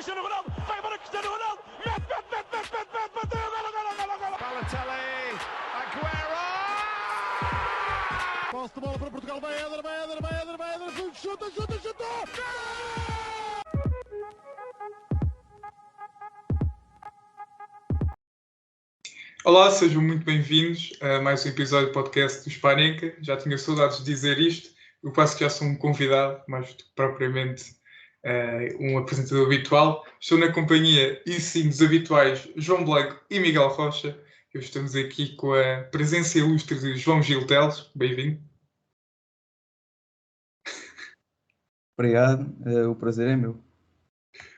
Cristiano Ronaldo, vai embora Cristiano Ronaldo, mete, bateu, golo. Balotelli, Aguero! Posse de bola para Portugal, vai Éder, chuta! Olá, sejam muito bem-vindos a mais um episódio do podcast do Hispaneca. Já tinha saudades de dizer isto, eu quase que já sou um convidado, mais do que propriamente um apresentador habitual. Estou na companhia, e sim, dos habituais João Blanco e Miguel Rocha. Estamos aqui com a presença ilustre de João Gil Teles. Bem-vindo. Obrigado, o prazer é meu.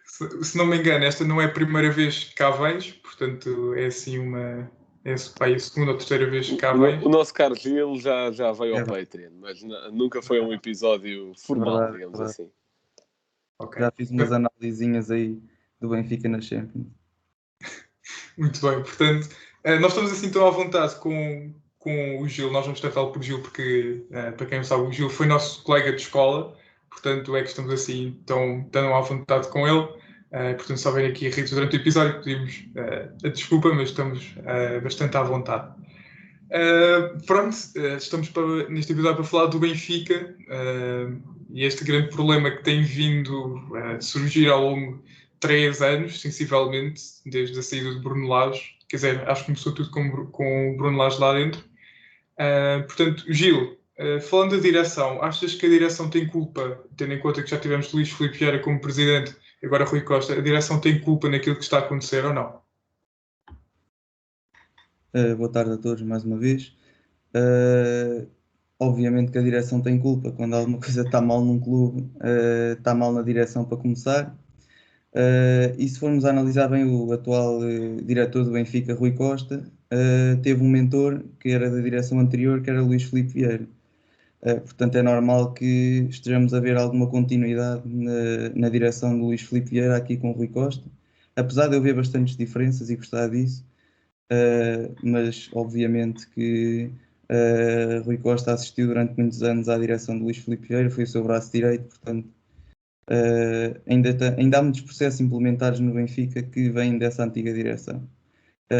Se não me engano, esta não é a primeira vez que cá vens, portanto é assim é a segunda ou terceira vez que cá vens. O nosso caro Gil já veio ao Patreon, mas nunca foi um episódio formal, verdade, digamos verdade. assim. Okay. Já fiz umas análisinhas aí do Benfica na Champions. Muito bem, portanto, nós estamos assim tão à vontade com o Gil, nós vamos tratá-lo por Gil porque, para quem não sabe, o Gil foi nosso colega de escola, portanto é que estamos assim tão à vontade com ele. Portanto, se houver aqui ritos durante o episódio, pedimos a desculpa, mas estamos bastante à vontade. Estamos neste episódio para falar do Benfica e este grande problema que tem vindo a surgir ao longo de 3 anos, sensivelmente, desde a saída de Bruno Lage. Quer dizer, acho que começou tudo com o Bruno Lage lá dentro. Portanto, Gil, falando da direção, achas que a direção tem culpa, tendo em conta que já tivemos Luís Filipe Vieira como presidente, agora Rui Costa, a direção tem culpa naquilo que está a acontecer ou não? Boa tarde a todos mais uma vez. Obviamente que a direção tem culpa quando alguma coisa está mal num clube, está mal na direção para começar. E se formos analisar bem o atual diretor do Benfica, Rui Costa, teve um mentor que era da direção anterior, que era Luís Filipe Vieira. Portanto, é normal que estejamos a ver alguma continuidade na direção do Luís Filipe Vieira aqui com o Rui Costa, apesar de eu ver bastantes diferenças e gostar disso, mas obviamente que Rui Costa assistiu durante muitos anos à direção do Luís Filipe Vieira, foi o seu braço direito, portanto ainda há muitos processos implementados no Benfica que vêm dessa antiga direção.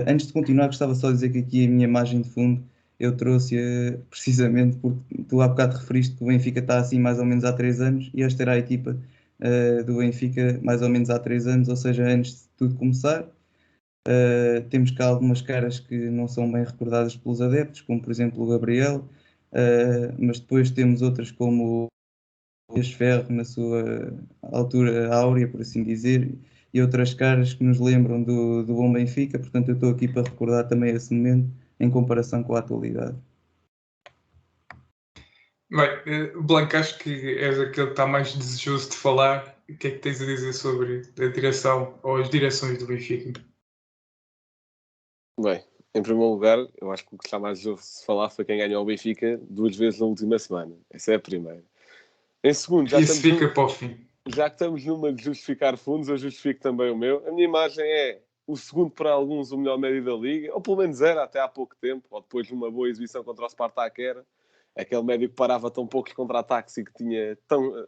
Antes de continuar, gostava só de dizer que aqui a minha imagem de fundo eu trouxe precisamente porque tu há bocado referiste que o Benfica está assim mais ou menos há 3 anos e esta era a equipa do Benfica mais ou menos há 3 anos, ou seja, antes de tudo começar. Temos cá algumas caras que não são bem recordadas pelos adeptos, como por exemplo o Gabriel, mas depois temos outras como o Dias Ferro na sua altura áurea, por assim dizer, e outras caras que nos lembram do bom Benfica, portanto eu estou aqui para recordar também esse momento em comparação com a atualidade. Bem, Blanco, acho que és aquele que está mais desejoso de falar. O que é que tens a dizer sobre a direção ou as direções do Benfica? Bem, em primeiro lugar, eu acho que o que está mais desejoso de falar foi quem ganhou o Benfica 2 vezes na última semana. Essa é a primeira. Em segundo, Isso fica para o fim. Já que estamos numa de justificar fundos, eu justifico também o meu. A minha imagem é o segundo para alguns, o melhor médio da Liga, ou pelo menos era até há pouco tempo, ou depois de uma boa exibição contra o Spartak era. Aquele médio que parava tão poucos contra-ataques e que tinha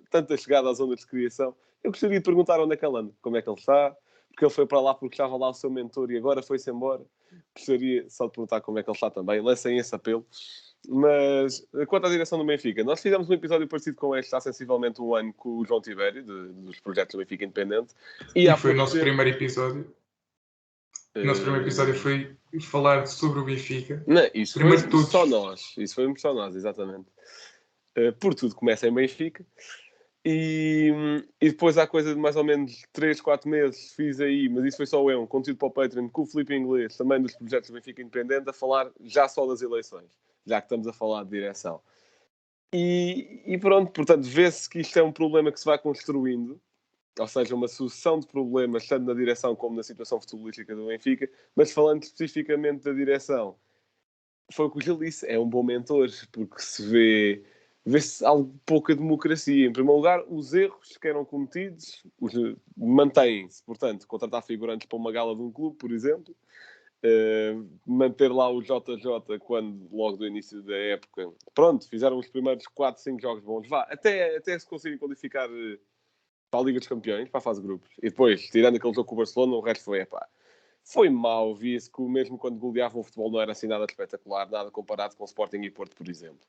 tanta chegada à zona de criação. Eu gostaria de perguntar onde é que ele anda, como é que ele está, porque ele foi para lá porque estava lá o seu mentor e agora foi-se embora. Gostaria só de perguntar como é que ele está também. Lancem esse apelo. Mas, quanto à direção do Benfica, nós fizemos um episódio parecido com este há sensivelmente um ano com o João Tibério, dos projetos do Benfica Independente. E foi o nosso primeiro episódio. O nosso primeiro episódio foi falar sobre o Benfica. Não, isso primeiro foi todos. só nós. Isso foi só nós, exatamente. Por tudo começa em Benfica. E depois há coisa de mais ou menos 3, 4 meses fiz aí, mas isso foi só eu, um conteúdo para o Patreon com o Filipe Inglês, também dos projetos do Benfica Independente, a falar já só das eleições, já que estamos a falar de direção. E pronto, portanto, vê-se que isto é um problema que se vai construindo, ou seja, uma sucessão de problemas, tanto na direção como na situação futebolística do Benfica, mas falando especificamente da direção, foi o que o Gil disse, é um bom mentor, porque se vê-se algo pouca democracia. Em primeiro lugar, os erros que eram cometidos mantêm-se. Portanto, contratar figurantes para uma gala de um clube, por exemplo, manter lá o JJ quando, logo do início da época, pronto, fizeram os primeiros 4, 5 jogos bons. Até se conseguirem qualificar para a Liga dos Campeões, para a fase de grupos. E depois, tirando aquele jogo com o Barcelona, o resto foi mau. Via-se que mesmo quando goleavam o futebol não era assim nada espetacular, nada comparado com o Sporting e Porto, por exemplo.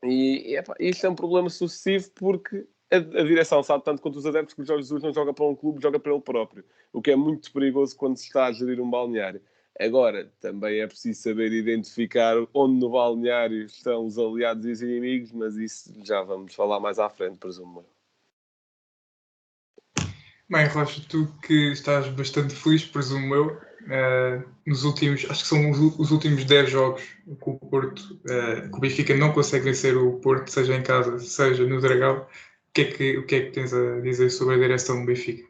E isto é um problema sucessivo porque a direção sabe tanto quanto os adeptos que o Jorge Jesus não joga para um clube, joga para ele próprio. O que é muito perigoso quando se está a gerir um balneário. Agora, também é preciso saber identificar onde no balneário estão os aliados e os inimigos, mas isso já vamos falar mais à frente, presumo. Bem, Rocha, tu que estás bastante feliz, presumo eu, nos últimos, acho que são os últimos 10 jogos com o Porto, que o Benfica não consegue vencer o Porto, seja em casa, seja no Dragão. O que é que tens a dizer sobre a direção do Benfica?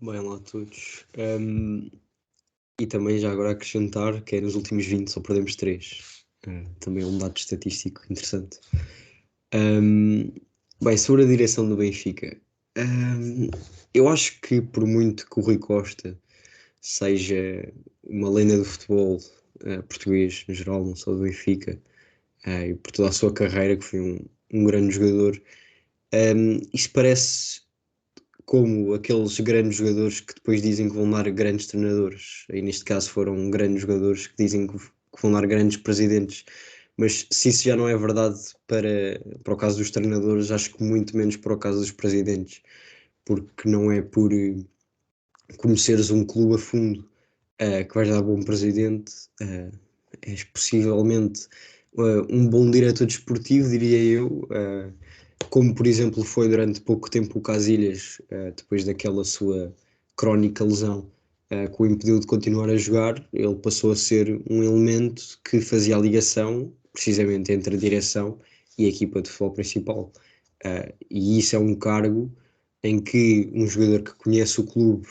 Bem lá a todos. E também já agora acrescentar que nos últimos 20 só perdemos 3. Também é um dado estatístico interessante. Bem, sobre a direção do Benfica. Eu acho que por muito que o Rui Costa seja uma lenda do futebol português, no geral, não só do Benfica, e por toda a sua carreira, que foi um grande jogador, isso parece como aqueles grandes jogadores que depois dizem que vão dar grandes treinadores. E neste caso foram grandes jogadores que dizem que vão dar grandes presidentes. Mas se isso já não é verdade para o caso dos treinadores, acho que muito menos para o caso dos presidentes. Porque não é por conheceres um clube a fundo que vais dar bom presidente. És possivelmente um bom diretor desportivo, diria eu. Como, por exemplo, foi durante pouco tempo o Casillas, depois daquela sua crónica lesão, que o impediu de continuar a jogar. Ele passou a ser um elemento que fazia a ligação, precisamente, entre a direção e a equipa de futebol principal. E isso é um cargo em que um jogador que conhece o clube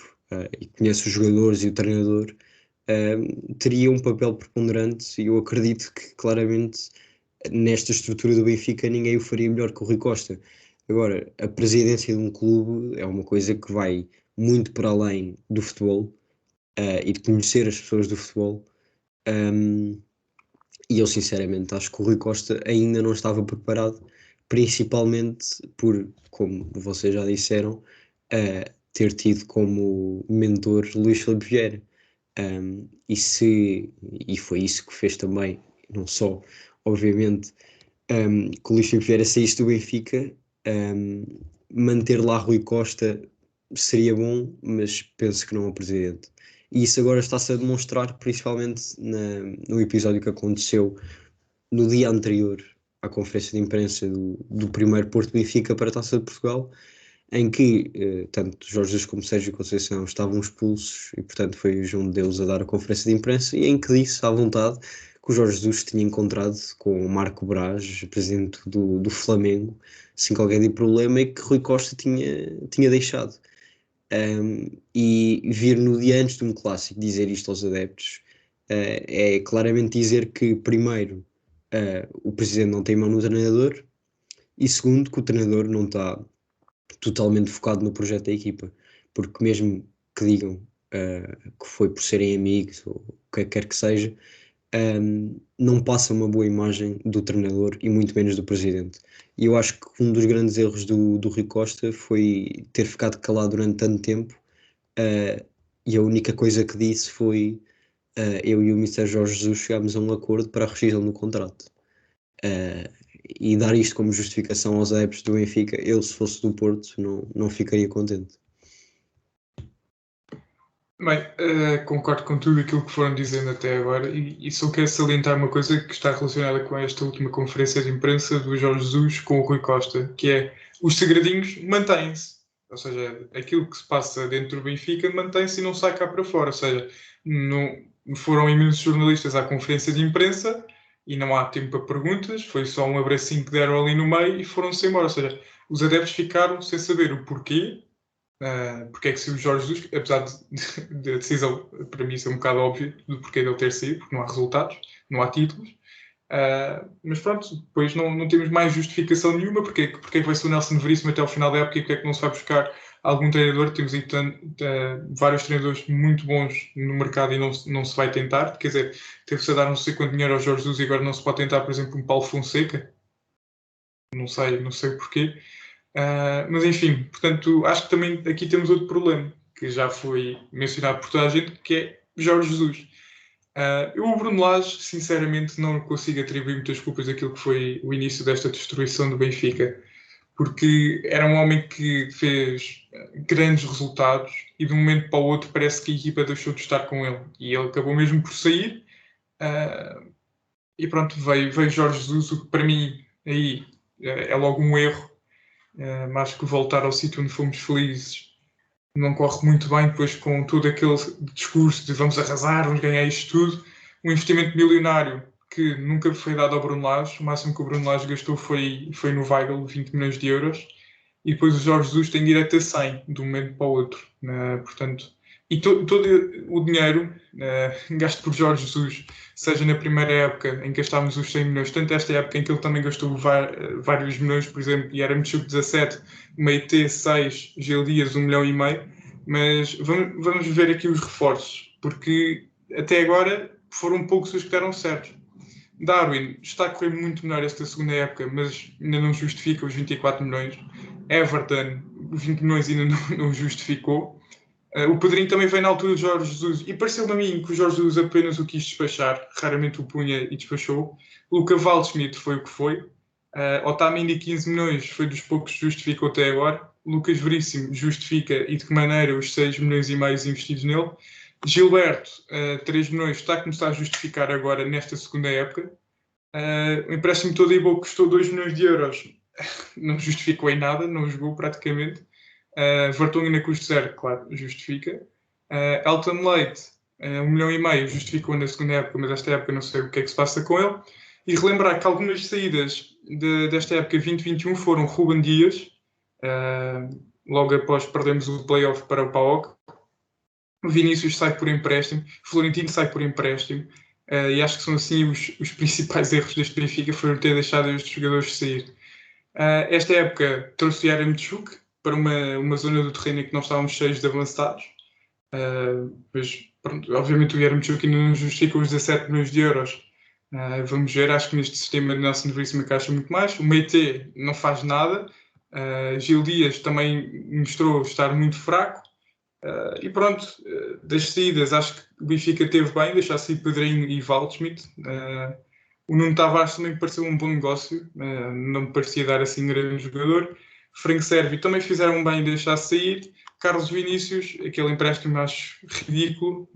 e conhece os jogadores e o treinador teria um papel preponderante, e eu acredito que, claramente, nesta estrutura do Benfica ninguém o faria melhor que o Rui Costa. Agora, a presidência de um clube é uma coisa que vai muito para além do futebol e de conhecer as pessoas do futebol, e eu sinceramente acho que o Rui Costa ainda não estava preparado, principalmente por, como vocês já disseram, ter tido como mentor Luís Filipe Vieira, e foi isso que fez também, não só obviamente que o Luís Filipe Vieira saísse do Benfica. Manter lá Rui Costa seria bom, mas penso que não o presidente. E isso agora está-se a demonstrar, principalmente no episódio que aconteceu no dia anterior à conferência de imprensa do primeiro Porto Benfica para a Taça de Portugal, em que tanto Jorge Jesus como Sérgio Conceição estavam expulsos, e portanto foi o João de Deus a dar a conferência de imprensa, e em que disse à vontade que o Jorge Jesus tinha encontrado com o Marco Braz, presidente do Flamengo, sem qualquer tipo de problema, e que Rui Costa tinha deixado. E vir no dia antes de um clássico dizer isto aos adeptos é claramente dizer que, primeiro, o presidente não tem mão no treinador, e segundo, que o treinador não está totalmente focado no projeto da equipa, porque mesmo que digam que foi por serem amigos ou o que quer que seja, não passa uma boa imagem do treinador e muito menos do presidente. E eu acho que um dos grandes erros do Rui Costa foi ter ficado calado durante tanto tempo, e a única coisa que disse foi eu e o Mr. Jorge Jesus chegámos a um acordo para a rescisão do contrato. E dar isto como justificação aos adeptos do Benfica, eu, se fosse do Porto, não ficaria contente. Bem, concordo com tudo aquilo que foram dizendo até agora, e só quero salientar uma coisa que está relacionada com esta última conferência de imprensa do Jorge Jesus com o Rui Costa, que é: os segredinhos mantêm-se. Ou seja, aquilo que se passa dentro do Benfica mantém-se e não sai cá para fora. Ou seja, não foram imensos jornalistas à conferência de imprensa e não há tempo para perguntas, foi só um abracinho que deram ali no meio e foram-se embora. Ou seja, os adeptos ficaram sem saber o porquê. Porque é que se o Jorge Jesus, apesar da decisão para mim ser um bocado óbvio do porquê dele ter saído, porque não há resultados, não há títulos, mas pronto, depois não temos mais justificação nenhuma porque vai ser o Nelson Veríssimo até ao final da época, e porque é que não se vai buscar algum treinador. Temos aí vários treinadores muito bons no mercado e não se vai tentar. Quer dizer, teve-se a dar não sei quanto dinheiro ao Jorge Jesus e agora não se pode tentar, por exemplo, um Paulo Fonseca. Não sei o porquê. Mas enfim, portanto, acho que também aqui temos outro problema, que já foi mencionado por toda a gente, que é Jorge Jesus. Eu, o Bruno Lage, sinceramente, não consigo atribuir muitas culpas daquilo que foi o início desta destruição do Benfica, porque era um homem que fez grandes resultados e de um momento para o outro parece que a equipa deixou de estar com ele. E ele acabou mesmo por sair. E pronto, veio Jorge Jesus, o que para mim aí é logo um erro. Mas que voltar ao sítio onde fomos felizes não corre muito bem, depois com todo aquele discurso de vamos arrasar, vamos ganhar isto tudo. Um investimento milionário que nunca foi dado ao Bruno Lage. O máximo que o Bruno Lage gastou foi no Weigl, 20 milhões de euros. E depois o Jorge Jesus tem direito a 100, de um momento para o outro. Portanto, e todo o dinheiro gasto por Jorge Jesus, seja na primeira época em que gastávamos os 100 milhões, tanto esta época em que ele também gastou vários milhões, por exemplo, e era Mitchuk 17, Meite 6, Gil Dias 1,5 milhão, mas vamos ver aqui os reforços, porque até agora foram poucos os que deram certo. Darwin está a correr muito melhor esta segunda época, mas ainda não justifica os 24 milhões. Everton, 20 milhões ainda não justificou. O Pedrinho também veio na altura de Jorge Jesus e pareceu-me a mim que o Jorge Jesus apenas o quis despachar, raramente o punha e despachou. Luca Waldschmidt foi o que foi. Otamendi, 15 milhões, foi dos poucos que justificou até agora. Lucas Veríssimo justifica e de que maneira os 6 milhões e meio investidos nele. Gilberto, 3 milhões, está a começar a justificar agora nesta segunda época. O empréstimo todo em boa custou 2 milhões de euros. Não justificou em nada, não jogou praticamente. Vertonghen na custo zero, claro, justifica. Elton Leite, 1,5 milhão, justificou na segunda época, mas esta época não sei o que é que se passa com ele. E relembrar que algumas saídas desta época 2021 foram Ruben Dias, logo após perdemos o playoff para o PAOK. Vinícius sai por empréstimo, Florentino sai por empréstimo, e acho que são assim os principais erros deste Benfica, foram ter deixado estes jogadores sair. Esta época trouxe o Yaremchuk para uma zona do terreno em que nós estávamos cheios de avançados, mas pronto, obviamente o Yaremchuk ainda não justifica os 17 milhões de euros. Vamos ver, acho que neste sistema de Nelson Veríssimo encaixa muito mais. O Meite não faz nada, Gil Dias também mostrou estar muito fraco. E pronto, das saídas acho que o Benfica teve bem, deixar sair Pedrinho e Waldschmidt. O Nuno Tavares também me pareceu um bom negócio, não me parecia dar assim um grande jogador. Frank Servi também fizeram bem deixar sair. Carlos Vinícius, aquele empréstimo acho ridículo,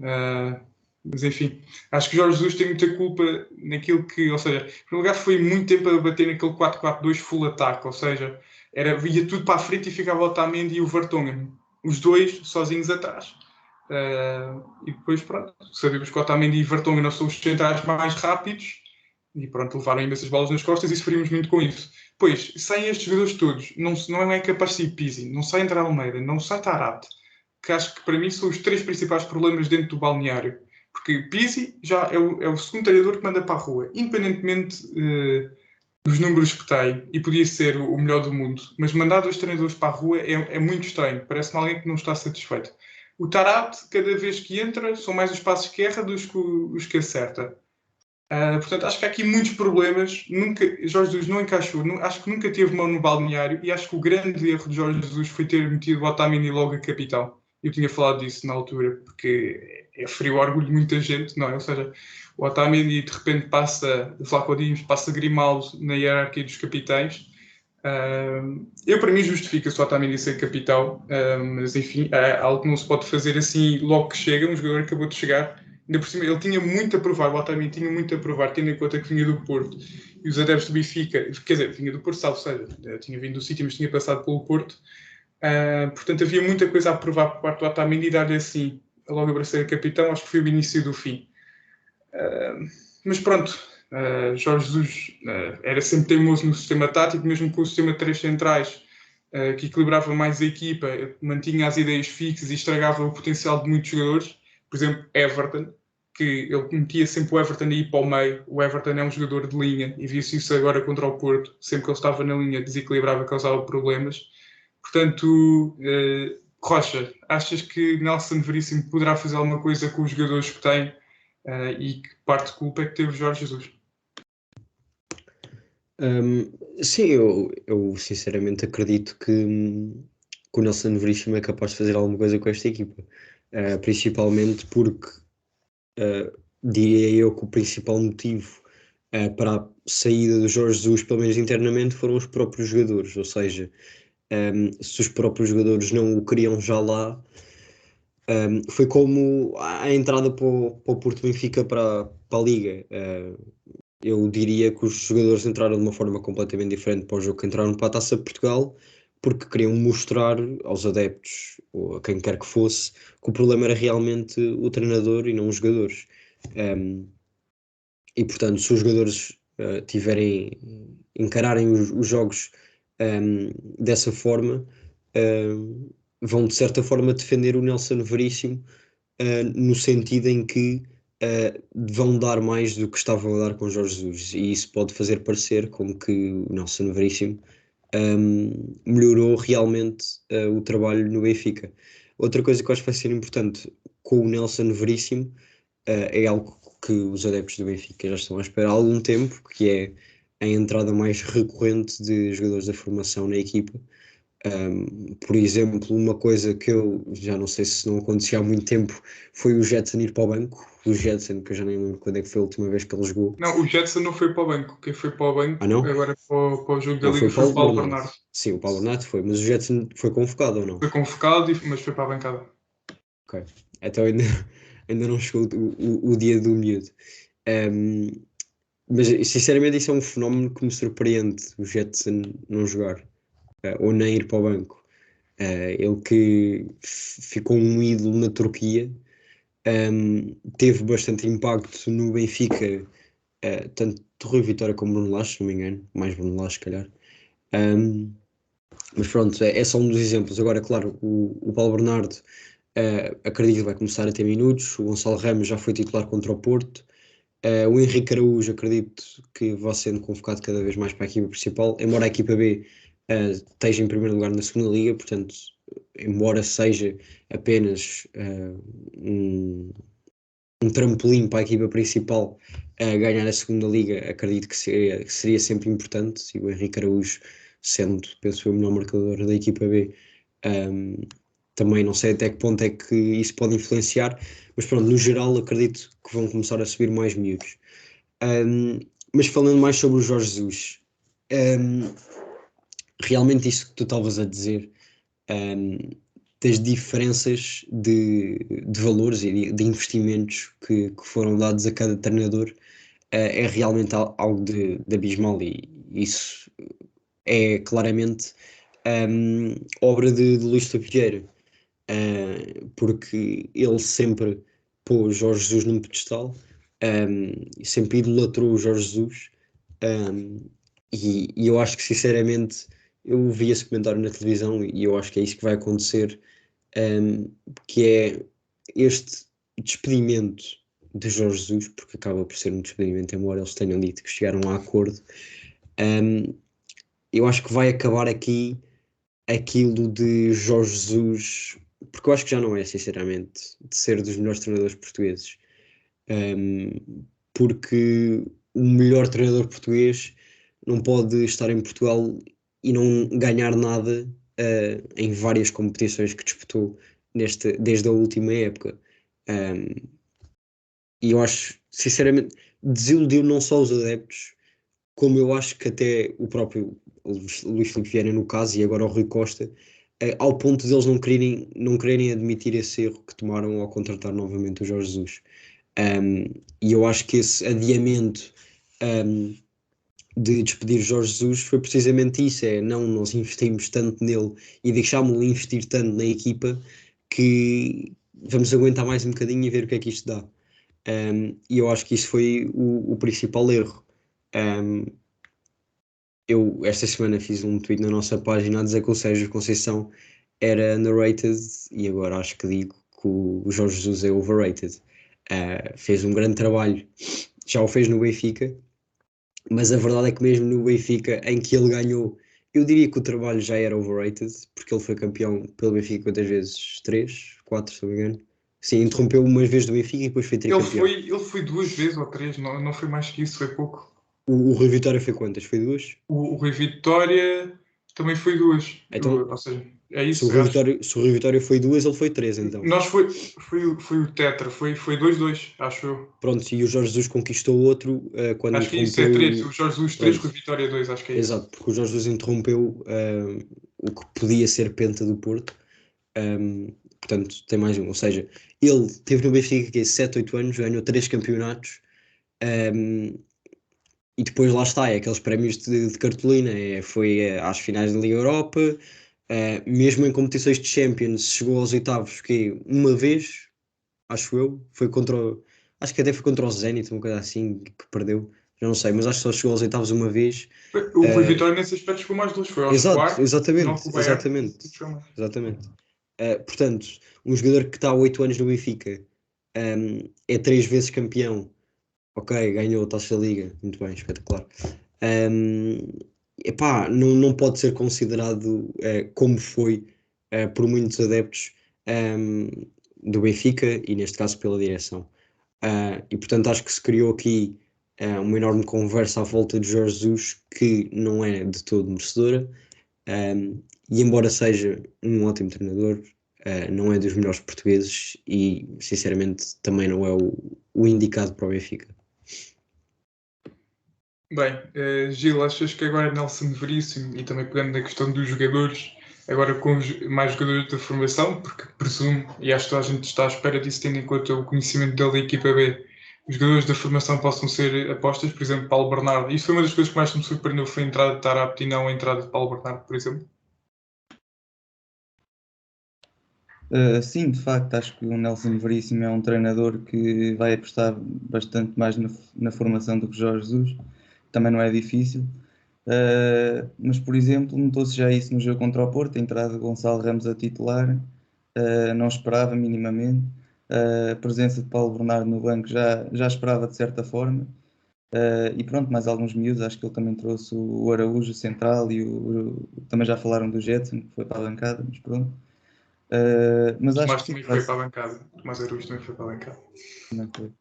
mas enfim, acho que Jorge Jesus tem muita culpa naquilo que, ou seja, em primeiro lugar foi muito tempo a bater naquele 4-4-2 full ataque, ou seja, ia tudo para a frente e ficava o Otamendi e o Vertonghen, os dois sozinhos atrás. E depois, pronto, sabemos que o Otamendi e o Vertonghen não são os centrais mais rápidos e pronto, levaram imensas bolas nas costas e sofrimos muito com isso. Pois, saem estes jogadores todos, não é capaz de sair Pizzi, não sai André Almeida, não sai Tarate, que acho que para mim são os 3 principais problemas dentro do balneário. Porque Pizzi já é o segundo treinador que manda para a rua, independentemente dos números que tem, e podia ser o melhor do mundo, mas mandar 2 treinadores para a rua é muito estranho, parece-me alguém que não está satisfeito. O Tarate, cada vez que entra, são mais os passos que erra dos que os que acerta. Portanto, acho que há aqui muitos problemas. Jorge Jesus não encaixou, acho que nunca teve mão no balneário, e acho que o grande erro de Jorge Jesus foi ter metido o Otamendi logo a capitão. Eu tinha falado disso na altura, porque é frio o orgulho de muita gente, não é? Ou seja, o Otamendi de repente passa Vlaco Dimos, passa Grimaldo na hierarquia dos capitães. Eu, para mim, justifica-se o Otamendi ser capitão, mas enfim, é algo que não se pode fazer assim logo que chega. Um jogador acabou de chegar, ainda por cima, ele tinha muito a provar, o Otamendi tinha muito a provar, tendo em conta que vinha do Porto, e os adeptos do Benfica, quer dizer, vinha do Porto, salvo seja, tinha vindo do City, mas tinha passado pelo Porto. Portanto, havia muita coisa a provar por parte do Otamendi, e dar-lhe assim, logo a ser capitão, acho que foi o início do fim. Mas pronto, Jorge Jesus era sempre teimoso no sistema tático, mesmo com o sistema de 3 centrais, que equilibrava mais a equipa, mantinha as ideias fixas e estragava o potencial de muitos jogadores. Por exemplo, Everton, que ele metia sempre o Everton a ir para o meio. O Everton é um jogador de linha, e viu-se isso agora contra o Porto. Sempre que ele estava na linha, desequilibrava, causava problemas. Portanto, Rocha, achas que Nelson Veríssimo poderá fazer alguma coisa com os jogadores que tem, e que parte de culpa é que teve Jorge Jesus? Sim, eu sinceramente acredito que o Nelson Veríssimo é capaz de fazer alguma coisa com esta equipa. Principalmente porque diria eu que o principal motivo para a saída do Jorge Jesus, pelo menos internamente, foram os próprios jogadores. Ou seja, se os próprios jogadores não o queriam já lá, foi como a entrada para o Porto Benfica para a Liga. Eu diria que os jogadores entraram de uma forma completamente diferente para o jogo que entraram para a Taça de Portugal, porque queriam mostrar aos adeptos, ou a quem quer que fosse, que o problema era realmente o treinador e não os jogadores. Um, e portanto, se os jogadores encararem os jogos dessa forma, vão de certa forma defender o Nelson Veríssimo, no sentido em que vão dar mais do que estavam a dar com Jorge Jesus, e isso pode fazer parecer como que o Nelson Veríssimo melhorou realmente o trabalho no Benfica. Outra coisa que eu acho que vai ser importante com o Nelson Veríssimo é algo que os adeptos do Benfica já estão a esperar há algum tempo, que é a entrada mais recorrente de jogadores da formação na equipa. Por exemplo, uma coisa que eu já não sei se não acontecia há muito tempo foi o Jetson ir para o banco. O Jetson, que eu já nem lembro quando é que foi a última vez que ele jogou. Não, o Jetson não foi para o banco. Quem foi para o banco Ah, não? agora para o jogo da Não, Liga foi o Paulo Bernardo. Bernardo. Sim, o Paulo Bernardo foi, mas o Jetson foi convocado ou não? Foi convocado, mas foi para a bancada. Ok. Então ainda não chegou o dia do miúdo. Mas sinceramente isso é um fenómeno que me surpreende, o Jetson não jogar, ou nem ir para o banco. Ele que ficou um ídolo na Turquia, teve bastante impacto no Benfica, tanto Rui Vitória como Bruno Lage, se não me engano, mais Bruno Lage, se calhar. Mas pronto, é só um dos exemplos. Agora, claro, o Paulo Bernardo acredito que vai começar a ter minutos, o Gonçalo Ramos já foi titular contra o Porto, o Henrique Araújo acredito que vai sendo convocado cada vez mais para a equipa principal, embora a equipa B esteja em primeiro lugar na segunda liga, portanto, embora seja apenas um trampolim para a equipa principal ganhar a segunda liga, acredito que seria sempre importante, e o Henrique Araújo, sendo, penso eu, o melhor marcador da equipa B, também não sei até que ponto é que isso pode influenciar, mas pronto, no geral acredito que vão começar a subir mais miúdos. Mas falando mais sobre o Jorge Jesus, realmente isso que tu estavas a dizer, das diferenças de valores e de investimentos que foram dados a cada treinador, é realmente algo de abismal, e isso é claramente obra de Luís Filipe Vieira, porque ele sempre pôs Jorge Jesus num pedestal, sempre idolatrou o Jorge Jesus, e eu acho que sinceramente eu vi esse comentário na televisão e eu acho que é isso que vai acontecer, que é este despedimento de Jorge Jesus, porque acaba por ser um despedimento, embora eles tenham dito que chegaram a acordo. Eu acho que vai acabar aqui aquilo de Jorge Jesus, porque eu acho que já não é, sinceramente, de ser dos melhores treinadores portugueses, porque o melhor treinador português não pode estar em Portugal e não ganhar nada em várias competições que disputou desde a última época. E eu acho, sinceramente, desiludiu não só os adeptos, como eu acho que até o próprio Luís Filipe Vieira, no caso, e agora o Rui Costa, ao ponto de eles não quererem admitir esse erro que tomaram ao contratar novamente o Jorge Jesus. E eu acho que esse adiamento de despedir Jorge Jesus foi precisamente isso, não, nós investimos tanto nele e deixámos-lo investir tanto na equipa que vamos aguentar mais um bocadinho e ver o que é que isto dá. E eu acho que isso foi o principal erro. Eu esta semana fiz um tweet na nossa página a dizer que o Sérgio Conceição era underrated, e agora acho que digo que o Jorge Jesus é overrated. Fez um grande trabalho, já o fez no Benfica, mas a verdade é que mesmo no Benfica, em que ele ganhou, eu diria que o trabalho já era overrated, porque ele foi campeão pelo Benfica quantas vezes? 3, 4, se não me engano. Sim, interrompeu umas vezes do Benfica e depois foi tricampeão. Ele foi 2 vezes ou 3, não foi mais que isso, foi pouco. O Rui Vitória foi quantas? Foi 2? O Rui Vitória também foi 2. Então, Ou seja, é se isso. o Rui Acho. Vitória, se o Rui Vitória foi 2, ele foi 3, então. Nós foi o Tetra, foi 2-2, acho eu. Pronto, e o Jorge Jesus conquistou outro quando Acho que isso é interrompeu. 3, o Jorge Jesus 3, Pronto. Rui Vitória 2, acho que é isso. Exato, porque o Jorge Jesus interrompeu o que podia ser penta do Porto. Portanto, tem mais um. Ou seja, ele teve no Benfica que é 7, 8 anos, ganhou 3 campeonatos. E depois lá está, é aqueles prémios de cartolina. Foi às finais da Liga Europa, mesmo em competições de Champions, chegou aos oitavos que uma vez, acho eu, foi acho que até foi contra o Zenit, uma coisa assim, que perdeu. Já não sei, mas acho que só chegou aos oitavos uma vez. O Rui Vitória nesse aspecto foi mais 2, foi aos quartos, Exatamente, com o Bayern. exatamente. Portanto, um jogador que está há 8 anos no Benfica, é 3 vezes campeão. Ok, ganhou a Taça da Liga, muito bem, espetacular. Epá, não pode ser considerado como foi por muitos adeptos do Benfica e neste caso pela direção. E portanto acho que se criou aqui uma enorme conversa à volta de Jorge Jesus que não é de todo merecedora, e embora seja um ótimo treinador, não é dos melhores portugueses e sinceramente também não é o indicado para o Benfica. Bem, Gil, achas que agora Nelson Veríssimo, e também pegando na questão dos jogadores, agora com mais jogadores da formação, porque presumo, e acho que toda a gente está à espera disso, tendo em conta o conhecimento dele da equipa B, os jogadores da formação possam ser apostas, por exemplo, Paulo Bernardo. Isso foi uma das coisas que mais me surpreendeu, foi a entrada de Tarapti e não a entrada de Paulo Bernardo, por exemplo. Sim, de facto, acho que o Nelson Veríssimo é um treinador que vai apostar bastante mais na formação do que Jorge Jesus. Também não é difícil. Mas, por exemplo, notou-se já isso no jogo contra o Porto, a entrada de Gonçalo Ramos a titular, não esperava minimamente. A presença de Paulo Bernardo no banco já esperava de certa forma. E pronto, mais alguns miúdos, acho que ele também trouxe o Araújo central e também já falaram do Jetson, que foi para a bancada, mas pronto. Mas acho Tomás que sim, também foi para a bancada. Tomás Araújo também foi para a bancada. não foi.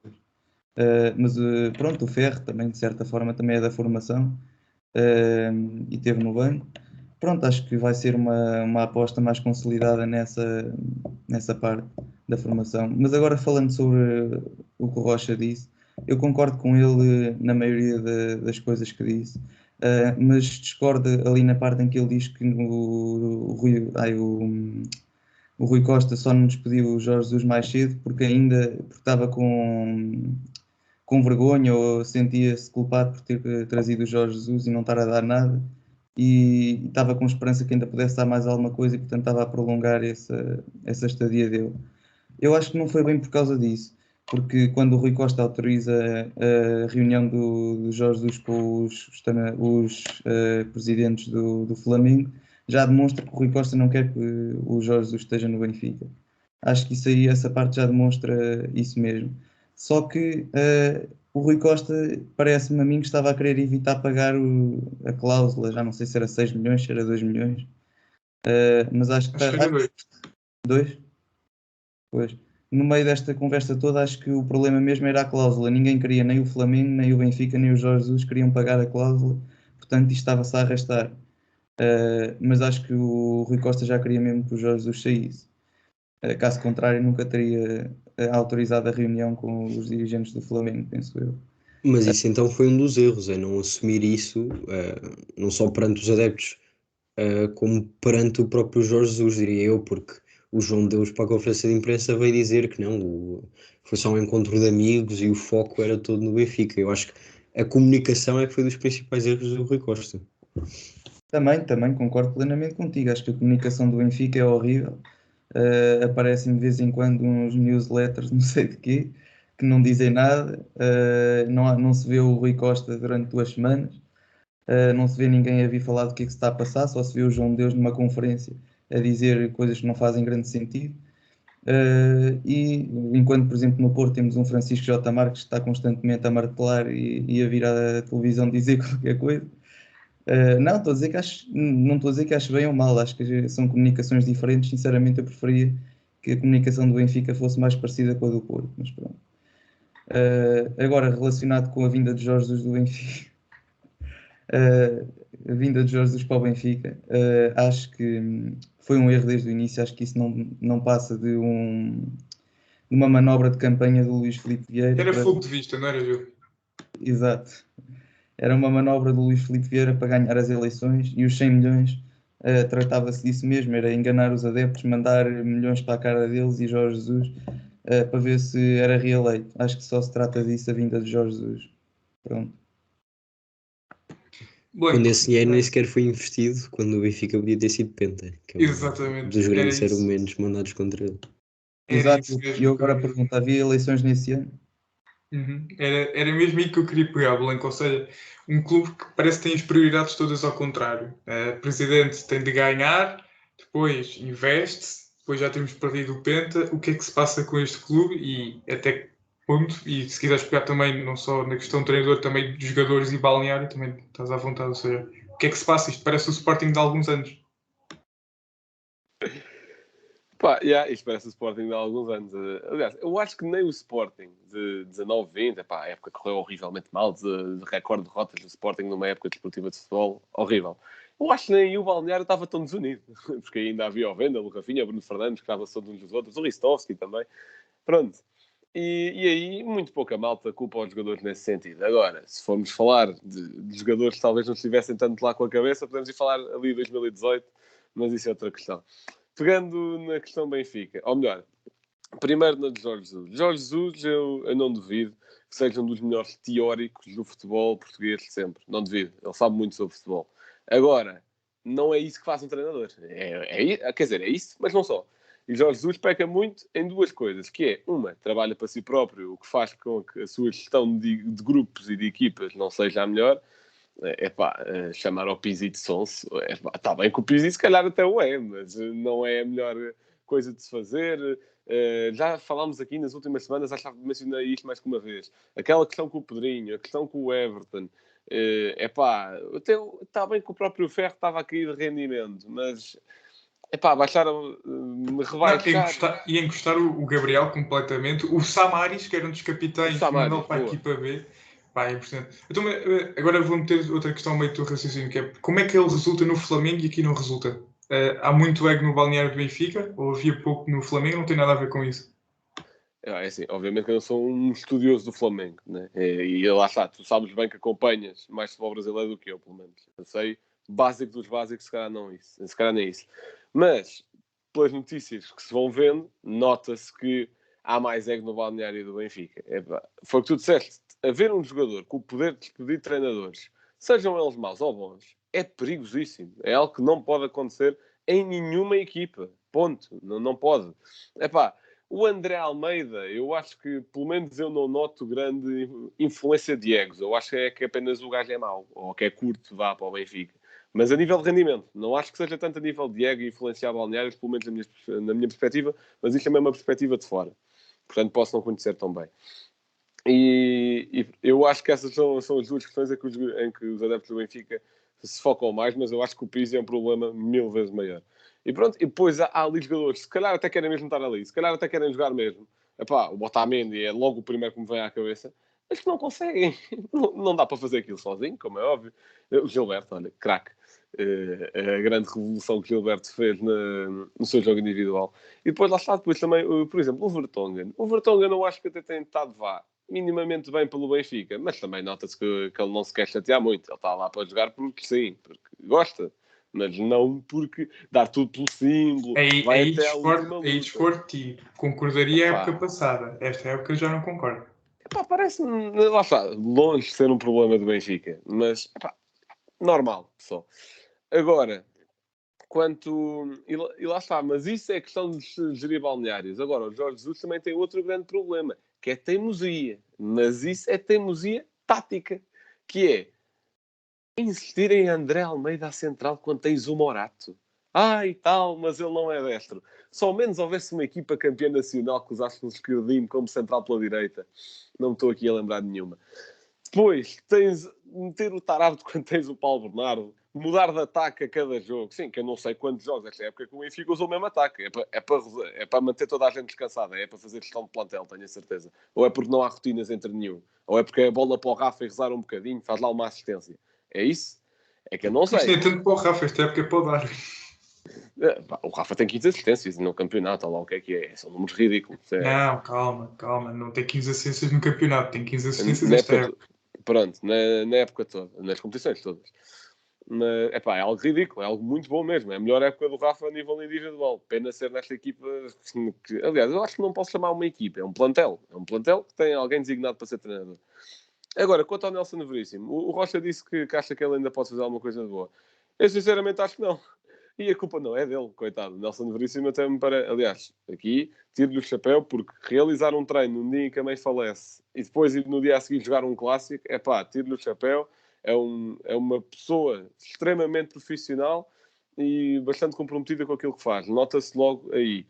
Mas pronto, o Ferro também, de certa forma, também é da formação e teve no banco. Pronto, acho que vai ser uma aposta mais consolidada nessa parte da formação. Mas agora falando sobre o que o Rocha disse, eu concordo com ele na maioria das coisas que disse, mas discordo ali na parte em que ele diz que o Rui Costa só não despediu o Jorge Jesus mais cedo porque estava com vergonha ou sentia-se culpado por ter trazido o Jorge Jesus e não estar a dar nada, e estava com esperança que ainda pudesse dar mais alguma coisa e portanto estava a prolongar essa estadia dele. Eu acho que não foi bem por causa disso, porque quando o Rui Costa autoriza a reunião do Jorge Jesus com os presidentes do Flamengo, já demonstra que o Rui Costa não quer que o Jorge Jesus esteja no Benfica. Acho que essa parte já demonstra isso mesmo. Só que o Rui Costa parece-me a mim que estava a querer evitar pagar a cláusula, já não sei se era 6 milhões, se era 2 milhões, mas acho que Acho que era 2. 2? Pois. No meio desta conversa toda, acho que o problema mesmo era a cláusula. Ninguém queria, nem o Flamengo, nem o Benfica, nem o Jorge Jesus queriam pagar a cláusula, portanto isto estava-se a arrastar. Mas acho que o Rui Costa já queria mesmo que o Jorge Jesus saísse. Caso contrário, nunca teria autorizado a reunião com os dirigentes do Flamengo, penso eu. Mas isso então foi um dos erros, é não assumir isso, não só perante os adeptos, como perante o próprio Jorge Jesus, diria eu, porque o João Deus para a conferência de imprensa veio dizer que não, foi só um encontro de amigos e o foco era todo no Benfica. Eu acho que a comunicação é que foi dos principais erros do Rui Costa. Também concordo plenamente contigo. Acho que a comunicação do Benfica é horrível. Aparecem de vez em quando uns newsletters, não sei de quê, que não dizem nada. Não se vê o Rui Costa durante 2 semanas. Não se vê ninguém a vir falar do que é que se está a passar. Só se vê o João Deus numa conferência a dizer coisas que não fazem grande sentido. E enquanto, por exemplo, no Porto temos um Francisco J. Marques que está constantemente a martelar e a vir à televisão dizer qualquer coisa. Não estou a dizer que não estou a dizer que acho bem ou mal, acho que são comunicações diferentes. Sinceramente, eu preferia que a comunicação do Benfica fosse mais parecida com a do Porto, mas pronto. Agora, relacionado com a vinda de Jorge Jesus do Benfica, A vinda de Jorge Jesus para o Benfica. Acho que foi um erro desde o início. Acho que isso não passa de uma manobra de campanha do Luís Filipe Vieira. Era fogo de vista, não era, Gil? Exato. Era uma manobra do Luís Filipe Vieira para ganhar as eleições, e os 100 milhões tratava-se disso mesmo, era enganar os adeptos, mandar milhões para a cara deles e Jorge Jesus para ver se era reeleito. Acho que só se trata disso, a vinda de Jorge Jesus. Pronto. Quando esse dinheiro nem sequer foi investido, quando o Benfica podia ter sido penta, que é um Exatamente. dos grandes argumentos mandados contra ele. Exato, e eu agora pergunto, havia eleições nesse ano? Era mesmo aí que eu queria pegar, Blanco. Ou seja, um clube que parece que tem as prioridades todas ao contrário. O presidente tem de ganhar, depois investe, depois já temos perdido o Penta. O que é que se passa com este clube e até que ponto? E se quiseres pegar também, não só na questão do treinador, também dos jogadores e balneário, também estás à vontade. Ou seja, o que é que se passa? Isto parece o Sporting de há alguns anos. Isto parece o Sporting de há alguns anos. Aliás, eu acho que nem o Sporting de 19-20, a época correu horrivelmente mal, de recorde de derrotas do Sporting numa época desportiva de futebol, horrível. Eu acho que nem o balneário estava tão desunido, porque ainda havia o Vendel, o Rafinha, o Bruno Fernandes, que estava só de uns dos outros, o Ristovski também. Pronto. E aí, muito pouca malta culpa aos jogadores nesse sentido. Agora, se formos falar de jogadores que talvez não estivessem tanto lá com a cabeça, podemos ir falar ali de 2018, mas isso é outra questão. Pegando na questão Benfica, ou melhor, primeiro na de Jorge Jesus. Jorge Jesus, eu não duvido que seja um dos melhores teóricos do futebol português de sempre. Não duvido. Ele sabe muito sobre futebol. Agora, não é isso que faz um treinador. Quer dizer, é isso, mas não só. E Jorge Jesus peca muito em duas coisas, que é, uma, trabalha para si próprio, o que faz com que a sua gestão de grupos e de equipas não seja a melhor. Chamar ao Pizzi de sonso, está bem que o Pizzi se calhar até o é, mas não é a melhor coisa de se fazer. Já falámos aqui nas últimas semanas, acho que mencionei isto mais que uma vez. Aquela questão com o Pedrinho, a questão com o Everton. Está bem que o próprio Ferro estava a cair de rendimento, mas baixaram, rebaixar. Ia encostar o Gabriel completamente. O Samaris, que era um dos capitães, mandou para a equipa B. É importante. Então, agora vou meter outra questão meio do raciocínio, que é como é que ele resulta no Flamengo e aqui não resulta? Há muito ego no balneário do Benfica, ou havia pouco no Flamengo, não tem nada a ver com isso? É assim, obviamente que eu não sou um estudioso do Flamengo, né? E lá está, tu sabes bem que acompanhas mais futebol brasileiro do que eu, pelo menos. Eu sei básico dos básicos, se calhar não isso, se calhar nem isso. Mas, pelas notícias que se vão vendo, nota-se que há mais ego no balneário do Benfica. Foi o que tu disseste. Haver um jogador com o poder de despedir treinadores, sejam eles maus ou bons, é perigosíssimo. É algo que não pode acontecer em nenhuma equipa. Ponto. Não pode. O André Almeida, eu acho que, pelo menos eu não noto grande influência de egos. Eu acho que apenas o gajo é mau, ou que é curto, dá para o Benfica. Mas a nível de rendimento, não acho que seja tanto a nível de ego e influenciar balneários, pelo menos na minha perspectiva, mas isto também é uma perspectiva de fora. Portanto, posso não conhecer tão bem. E eu acho que essas são as duas questões em que os adeptos do Benfica se focam mais, mas eu acho que o Pizzi é um problema 1000 vezes maior. E pronto, e depois há ali jogadores, se calhar até querem mesmo estar ali, se calhar até querem jogar mesmo. O Otamendi é logo o primeiro que me vem à cabeça, mas que não conseguem. Não dá para fazer aquilo sozinho, como é óbvio. O Gilberto, olha, craque. A grande revolução que o Gilberto fez no seu jogo individual. E depois lá está, depois também, por exemplo, o Vertonghen. O Vertonghen eu acho que até tem estado minimamente bem pelo Benfica, mas também nota-se que ele não se quer chatear muito. Ele está lá para jogar porque sim, porque gosta, mas não porque dar tudo pelo símbolo. Aí desporto e concordaria a época passada. Esta época já não concordo. Parece-me, lá está, longe de ser um problema do Benfica, mas normal, só. Agora, e lá está, mas isso é questão de gerir balneários. Agora, o Jorge Jesus também tem outro grande problema, que é teimosia. Mas isso é teimosia tática, que é insistir em André Almeida à central quando tens o Morato. E tal, mas ele não é destro. Se ao menos houvesse uma equipa campeã nacional que usasse um esquerdinho como central pela direita. Não me estou aqui a lembrar de nenhuma. Depois, tens meter o Tarabto quando tens o Paulo Bernardo. Mudar de ataque a cada jogo. Sim, que eu não sei quantos jogos. Esta época que o Benfica usou o mesmo ataque. É para manter toda a gente descansada. É para fazer gestão de plantel, tenho a certeza. Ou é porque não há rotinas entre nenhum. Ou é porque é a bola para o Rafa e rezar um bocadinho, faz lá uma assistência. É isso? É que eu não Isto sei. nem é tanto para o Rafa, esta época é para o dar. O Rafa tem 15 assistências no campeonato, olha lá o que é. São números ridículos. Não, calma. Não tem 15 assistências no campeonato, tem 15 assistências Na esta época, época. pronto, na época toda, nas competições todas. Mas, é algo ridículo, é algo muito bom mesmo. É a melhor época do Rafa a nível individual. Pena ser nesta equipa. Aliás, eu acho que não posso chamar uma equipa, é um plantel. É um plantel que tem alguém designado para ser treinador. Agora, quanto ao Nelson Veríssimo, o Rocha disse que acha que ele ainda pode fazer alguma coisa de boa. Eu sinceramente acho que não. E a culpa não é dele, coitado. Nelson Veríssimo até me parece... Aliás, aqui, tiro-lhe o chapéu, porque realizar um treino no dia em que a mãe falece e depois ir no dia a seguir jogar um clássico, tiro-lhe o chapéu. É uma pessoa extremamente profissional e bastante comprometida com aquilo que faz. Nota-se logo aí.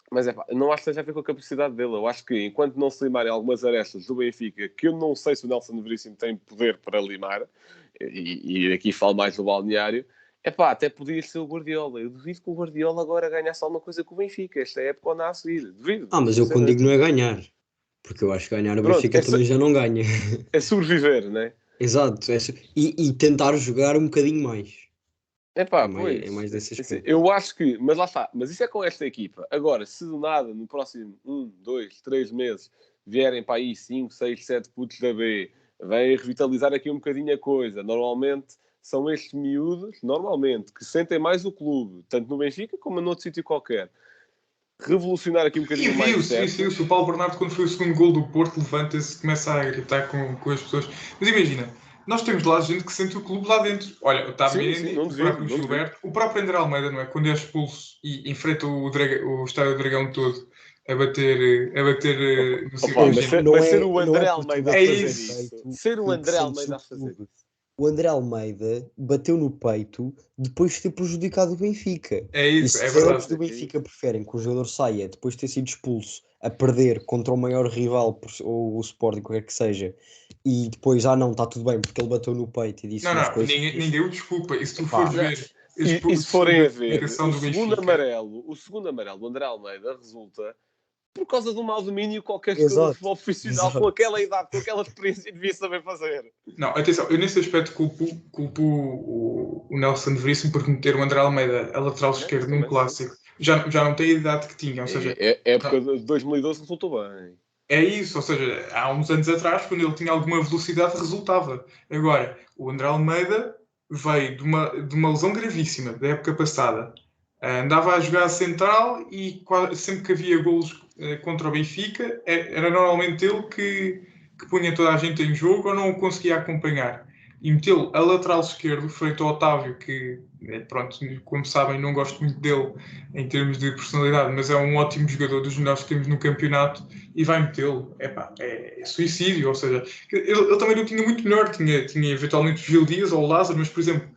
Mas não acho que seja a ver com a capacidade dele. Eu acho que enquanto não se limarem algumas arestas do Benfica, que eu não sei se o Nelson Veríssimo tem poder para limar, e aqui falo mais do balneário, até podia ser o Guardiola. Eu duvido que o Guardiola agora ganhasse alguma coisa com o Benfica. Esta época ou não a seguir. Duvido. Mas eu quando digo não é ganhar. Porque eu acho que ganhar o Benfica também já não ganha. É sobreviver, não é? Exato. E tentar jogar um bocadinho mais. Pois. É mais desse aspecto. Eu acho que... Mas lá está. Mas isso é com esta equipa. Agora, se do nada, no próximo 1, 2, 3 meses, vierem para aí 5, 6, 7 putos da B, vêm revitalizar aqui um bocadinho a coisa. Normalmente, são estes miúdos, que sentem mais o clube, tanto no Benfica como noutro sítio qualquer. Revolucionar aqui um bocadinho mais. E viu-se. O Paulo Bernardo, quando foi o segundo gol do Porto, levanta-se, começa a gritar com as pessoas. Mas imagina, nós temos lá gente que sente o clube lá dentro. Olha, o Otamendi, o próprio Gilberto, o próprio André Almeida, não é? Quando é expulso e enfrenta o Estádio do Dragão todo a bater no circuito. Vai ser o André Almeida a fazer isso. Ser o André Almeida a fazer isso. O André Almeida bateu no peito depois de ter prejudicado o Benfica. É isso, e se os adeptos do Benfica preferem que o jogador saia depois de ter sido expulso a perder contra o maior rival, ou o Sporting, qualquer que seja, e depois, não, está tudo bem, porque ele bateu no peito e disse umas coisas... Ninguém o desculpa. E se tu fores ver... E se forem a ver, o segundo amarelo do André Almeida resulta por causa do mau domínio qualquer jogador de futebol profissional com aquela idade, com aquela experiência, devia saber fazer. Não, atenção, eu nesse aspecto culpo o Nelson Veríssimo por meter o André Almeida a lateral esquerdo num clássico. Já não tem a idade que tinha, ou seja... A época de 2012 resultou bem. É isso, ou seja, há uns anos atrás, quando ele tinha alguma velocidade, resultava. Agora, o André Almeida veio de uma lesão gravíssima da época passada. Andava a jogar a central e sempre que havia golos contra o Benfica, era normalmente ele que punha toda a gente em jogo ou não o conseguia acompanhar. E metê-lo a lateral esquerdo, frente ao Otávio, que, pronto, como sabem, não gosto muito dele em termos de personalidade, mas é um ótimo jogador, dos melhores que temos no campeonato, e vai metê-lo. É suicídio, ou seja, ele também não tinha muito melhor, tinha eventualmente o Gil Dias ou o Lázaro, mas, por exemplo,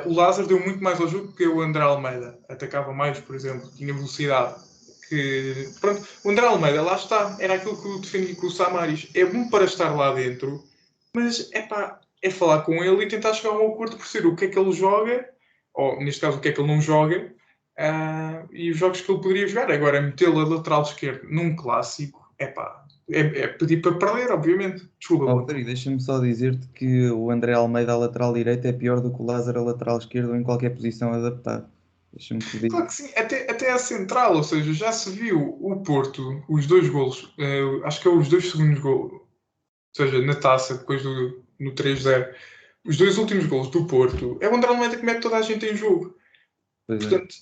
o Lázaro deu muito mais ao jogo que o André Almeida. Atacava mais, por exemplo, tinha velocidade. Pronto, o André Almeida, lá está, era aquilo que eu defendi com o Samaris. É bom para estar lá dentro, mas é falar com ele e tentar chegar a um acordo por ser o que é que ele joga, ou neste caso o que é que ele não joga, e os jogos que ele poderia jogar. Agora, metê-lo a lateral esquerdo num clássico, é pedir para perder, obviamente. Desculpa. Deixa-me só dizer-te que o André Almeida a lateral direito é pior do que o Lázaro a lateral esquerdo em qualquer posição adaptada. Deixa-me te dizer. Claro que sim, até a central, ou seja, já se viu o Porto, os 2 golos, acho que é os 2 segundos golos, ou seja, na taça, depois no 3-0, os 2 últimos golos do Porto, é o André Almeida que mete toda a gente em jogo. Portanto,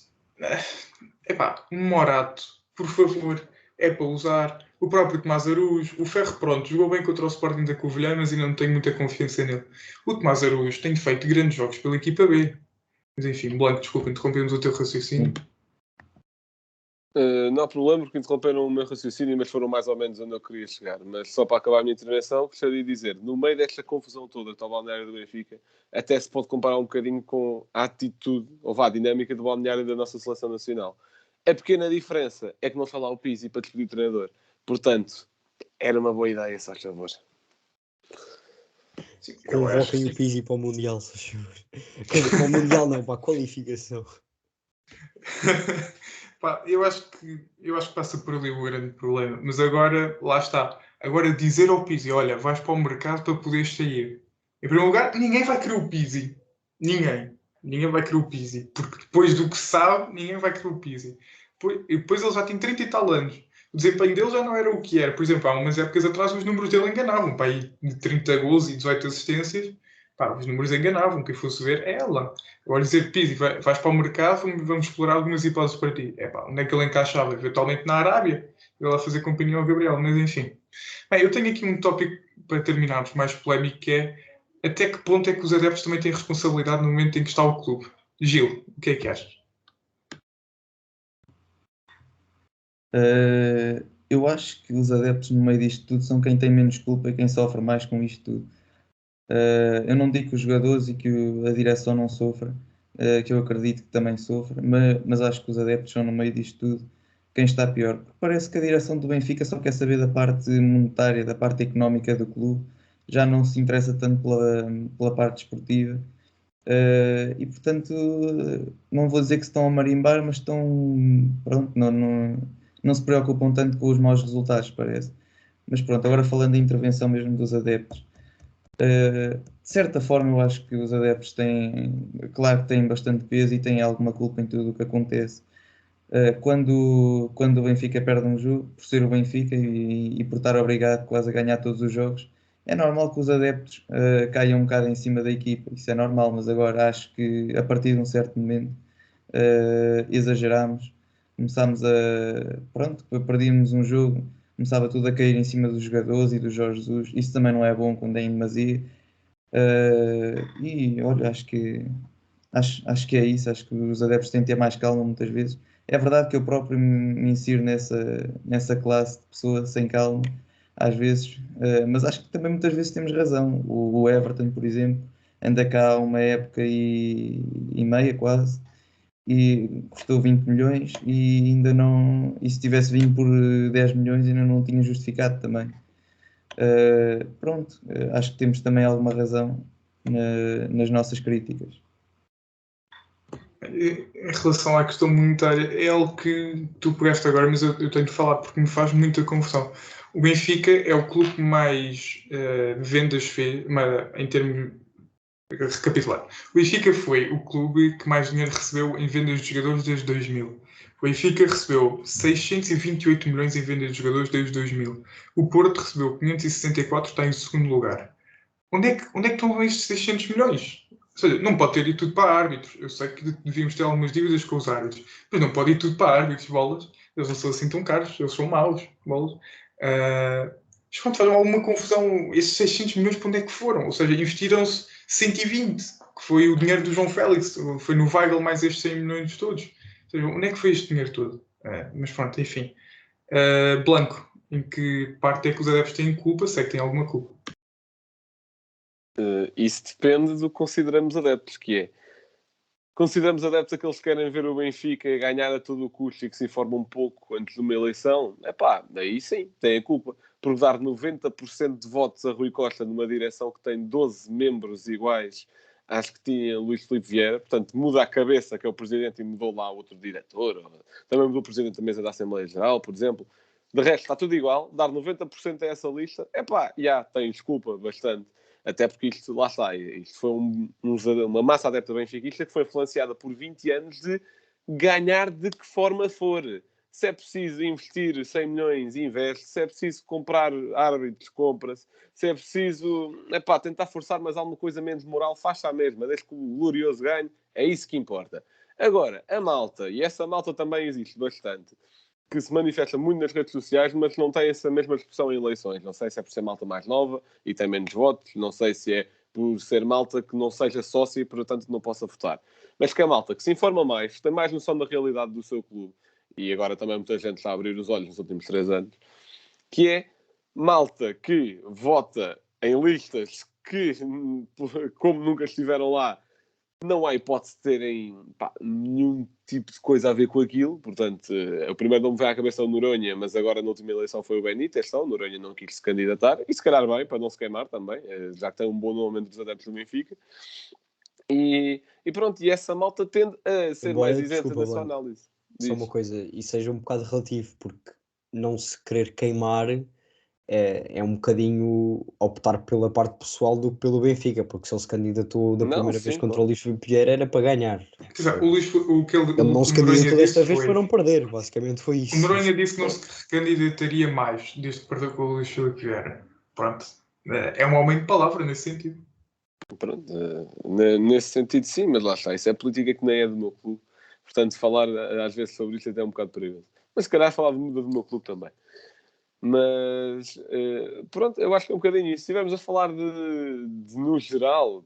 um Morato, por favor, é para usar. O próprio Tomás Araújo, o Ferro, pronto, jogou bem contra o Sporting da Covilhã, mas ainda não tenho muita confiança nele. O Tomás Araújo tem feito grandes jogos pela equipa B. Mas enfim, Blanco, desculpa, interrompemos o teu raciocínio. Não há problema, porque interromperam o meu raciocínio, mas foram mais ou menos onde eu queria chegar. Mas só para acabar a minha intervenção, gostaria de dizer, no meio desta confusão toda que está o balneário do Benfica, até se pode comparar um bocadinho com a atitude, ou a dinâmica do balneário da nossa seleção nacional. A pequena diferença é que não está lá o Pizzi para despedir o treinador. Portanto, era uma boa ideia, se faz favor. Convoquem o Pizzi para o Mundial, se faz favor. Para o Mundial não, para a qualificação. Eu acho que passa por ali o grande problema. Mas agora, lá está. Agora dizer ao Pizzi, olha, vais para o mercado para poderes sair. Em primeiro lugar, ninguém vai querer o Pizzi. Ninguém vai querer o Pizzi. Porque depois do que se sabe, ninguém vai querer o Pizzi. E depois ele já tem 30 e tal anos. O desempenho dele já não era o que era. Por exemplo, há umas épocas atrás os números dele enganavam. Pá, aí de 30 gols e 18 assistências, pá, os números enganavam. Quem fosse ver é ela. Agora dizer, Pizzi, vais para o mercado, vamos explorar algumas hipóteses para ti. É pá, onde é que ele encaixava? Eventualmente na Arábia. Ele a fazer companhia ao Gabriel, mas enfim. Bem, eu tenho aqui um tópico para terminarmos mais polémico, que é até que ponto é que os adeptos também têm responsabilidade no momento em que está o clube? Gil, o que é que achas? Eu acho que os adeptos no meio disto tudo são quem tem menos culpa e quem sofre mais com isto tudo. Eu não digo que os jogadores e que a direção não sofra, que eu acredito que também sofra, mas acho que os adeptos são no meio disto tudo quem está pior. Porque parece que a direção do Benfica só quer saber da parte monetária, da parte económica do clube, já não se interessa tanto pela parte esportiva. E portanto, não vou dizer que se estão a marimbar, mas estão, pronto, não se preocupam tanto com os maus resultados, parece. Mas pronto, agora falando da intervenção mesmo dos adeptos, de certa forma eu acho que os adeptos têm, claro que têm bastante peso e têm alguma culpa em tudo o que acontece. Quando o Benfica perde um jogo, por ser o Benfica e por estar obrigado quase a ganhar todos os jogos, é normal que os adeptos caiam um bocado em cima da equipa, isso é normal, mas agora acho que a partir de um certo momento exagerámos, começámos pronto, perdíamos um jogo, começava tudo a cair em cima dos jogadores e do Jorge Jesus, isso também não é bom quando é em demasia. E olha, acho que é isso, acho que os adeptos têm de ter mais calma muitas vezes. É verdade que eu próprio me insiro nessa classe de pessoa sem calma, às vezes, mas acho que também muitas vezes temos razão. O Everton, por exemplo, anda cá há uma época e meia quase, e custou 20 milhões e ainda não. E se tivesse vindo por 10 milhões ainda não tinha justificado também. Pronto, acho que temos também alguma razão nas nossas críticas. Em relação à questão monetária, é algo que tu pegaste agora, mas eu tenho de falar porque me faz muita confusão. O Benfica é o clube que mais vendas fez, em termos. Recapitular. O Benfica foi o clube que mais dinheiro recebeu em vendas de jogadores desde 2000. O Benfica recebeu 628 milhões em vendas de jogadores desde 2000. O Porto recebeu 564, está em segundo lugar. Onde é que estão estes 600 milhões? Ou seja, não pode ter ido tudo para árbitros. Eu sei que devíamos ter algumas dívidas com os árbitros, mas não pode ir tudo para árbitros, bolas. Eles não são assim tão caros, eles são maus, bolas. Mas quando fazem alguma confusão, esses 600 milhões para onde é que foram? Ou seja, investiram-se 120, que foi o dinheiro do João Félix, foi no Weigl mais estes 100 milhões todos. Ou seja, onde é que foi este dinheiro todo? Mas pronto, enfim. Blanco, em que parte é que os adeptos têm culpa? Sei que têm alguma culpa. Isso depende do que consideramos adeptos, que é consideramos adeptos aqueles que querem ver o Benfica ganhar a todo o custo e que se informam um pouco antes de uma eleição. Daí sim, tem a culpa. Por dar 90% de votos a Rui Costa numa direção que tem 12 membros iguais às que tinha Luís Filipe Vieira. Portanto, muda a cabeça, que é o presidente, e mudou lá outro diretor. Também mudou o presidente da mesa da Assembleia Geral, por exemplo. De resto, está tudo igual. Dar 90% a essa lista, tem desculpa bastante. Até porque isto, lá está, isto foi uma massa adepta benfiquista que foi influenciada por 20 anos de ganhar de que forma for. Se é preciso investir 100 milhões, investe. Se é preciso comprar árbitros, compra-se. Se é preciso tentar forçar mais alguma coisa menos moral, faça a mesma. Desde que o glorioso ganhe, é isso que importa. Agora, a malta, e essa malta também existe bastante, que se manifesta muito nas redes sociais, mas não tem essa mesma expressão em eleições. Não sei se é por ser malta mais nova e tem menos votos, não sei se é por ser malta que não seja sócia e, portanto, não possa votar. Mas que é malta que se informa mais, tem mais noção da realidade do seu clube, e agora também muita gente está a abrir os olhos nos últimos 3 anos, que é malta que vota em listas que, como nunca estiveram lá, não há hipótese de terem nenhum tipo de coisa a ver com aquilo. Portanto, o primeiro nome veio à cabeça o Noronha, mas agora na última eleição foi o Benítez. O Noronha não quis se candidatar, e se calhar bem, para não se queimar também, já que tem um bom nome entre os adeptos do Benfica. E pronto, e essa malta tende a ser mais isenta na sua análise. Só uma coisa, e seja um bocado relativo, porque não se querer queimar é um bocadinho optar pela parte pessoal do que pelo Benfica, porque se ele se candidatou da Não, primeira vez sim, contra claro. o Luís Filipe Vieira era para ganhar. Quer dizer, o Luís, o que Ele não se Noronha candidatou desta disse vez foi, para não perder, basicamente foi o isso. Noronha disse que não se recandidataria mais desde que perdeu com o Luís Filipe Vieira. Pronto, é um homem de palavra nesse sentido. Pronto, nesse sentido sim, mas lá está, isso é política que nem é do meu clube, portanto falar às vezes sobre isso até é um bocado perigoso, mas se calhar falar do meu clube também. Mas pronto, eu acho que é um bocadinho isso. Se estivermos a falar de no geral,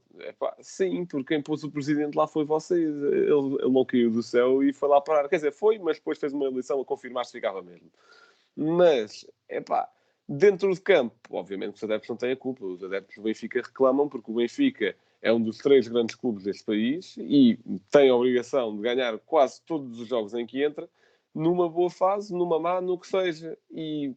sim, porque quem pôs o presidente lá foi vocês. Ele não caiu do céu e foi lá parar. Quer dizer, foi, mas depois fez uma eleição a confirmar se ficava mesmo. Mas, dentro de campo, obviamente os adeptos não têm a culpa. Os adeptos do Benfica reclamam porque o Benfica é um dos 3 grandes clubes deste país e tem a obrigação de ganhar quase todos os jogos em que entra, numa boa fase, numa má, no que seja. E,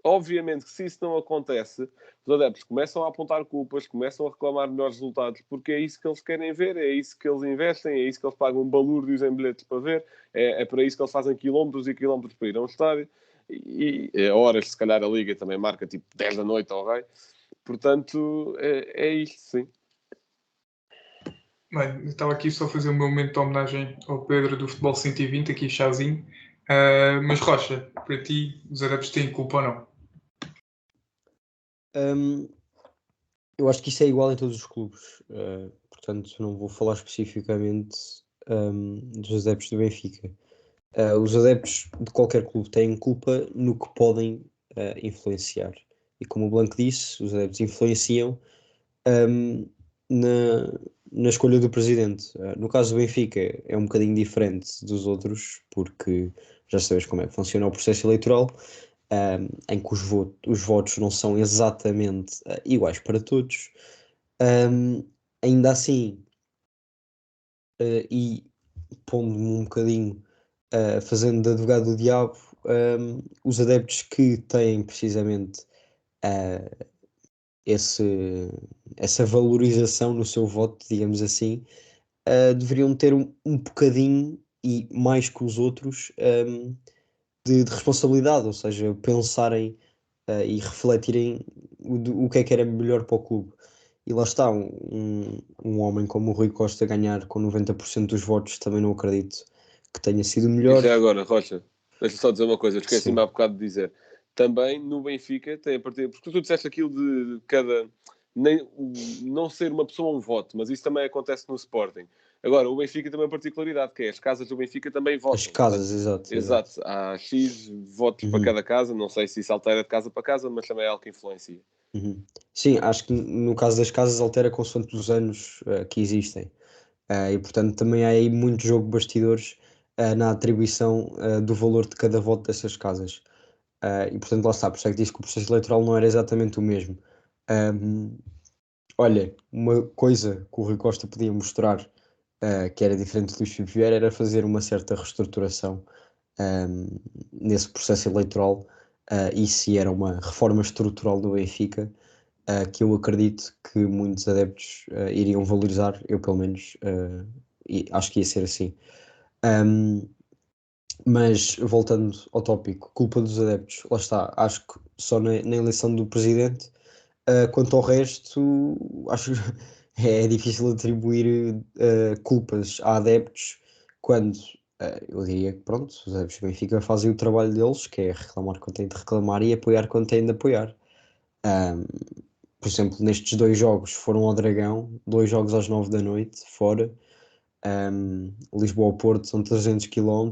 obviamente, que se isso não acontece, os adeptos começam a apontar culpas, começam a reclamar melhores resultados, porque é isso que eles querem ver, é isso que eles investem, é isso que eles pagam balúrdios em bilhetes para ver, é para isso que eles fazem quilómetros e quilómetros para ir a um estádio. E horas, se calhar a Liga também marca tipo 10 da noite ao rei. Portanto, é isto, sim. Bem, estava aqui só a fazer o meu momento de homenagem ao Pedro do Futebol 120, aqui chazinho. Mas Rocha, para ti, os adeptos têm culpa ou não? Eu acho que isso é igual em todos os clubes, portanto não vou falar especificamente dos adeptos do Benfica. Os adeptos de qualquer clube têm culpa no que podem influenciar. E como o Blanco disse, os adeptos influenciam na escolha do presidente. No caso do Benfica é um bocadinho diferente dos outros, porque já sabes como é que funciona o processo eleitoral, em que os votos não são exatamente iguais para todos. Ainda assim, e pondo-me um bocadinho fazendo de advogado do diabo, os adeptos que têm precisamente essa valorização no seu voto, digamos assim, deveriam ter um bocadinho e mais que os outros de responsabilidade, ou seja, pensarem e refletirem o que era melhor para o clube. E lá está, um homem como o Rui Costa ganhar com 90% dos votos, também não acredito que tenha sido o E melhor. já agora, Rocha, deixa só dizer uma coisa, eu esqueci-me Sim. há bocado de dizer. Também no Benfica tem a partir. Porque tu disseste aquilo de cada. Não ser uma pessoa um voto, mas isso também acontece no Sporting. Agora, o Benfica tem uma particularidade, que é as casas do Benfica também votam. As casas, exato. Exato. Há X votos para cada casa, não sei se isso altera de casa para casa, mas também é algo que influencia. Sim, acho que no caso das casas altera consoante os anos que existem. E portanto também há aí muito jogo de bastidores na atribuição do valor de cada voto dessas casas. E portanto lá está, por isso é que disse que o processo eleitoral não era exatamente o mesmo. Olha, uma coisa que o Rui Costa podia mostrar que era diferente do Luís Filipe Vieira era fazer uma certa reestruturação nesse processo eleitoral, e se era uma reforma estrutural do Benfica, que eu acredito que muitos adeptos iriam valorizar, eu pelo menos acho que ia ser assim. Mas voltando ao tópico, culpa dos adeptos, lá está, acho que só na eleição do presidente. Quanto ao resto, acho que é difícil atribuir culpas a adeptos quando eu diria que pronto, os adeptos do Benfica fazem o trabalho deles, que é reclamar quando têm de reclamar e apoiar quando têm de apoiar. Por exemplo, nestes 2 jogos foram ao Dragão, 2 jogos às 9 da noite, fora. Lisboa ao Porto são 300 km.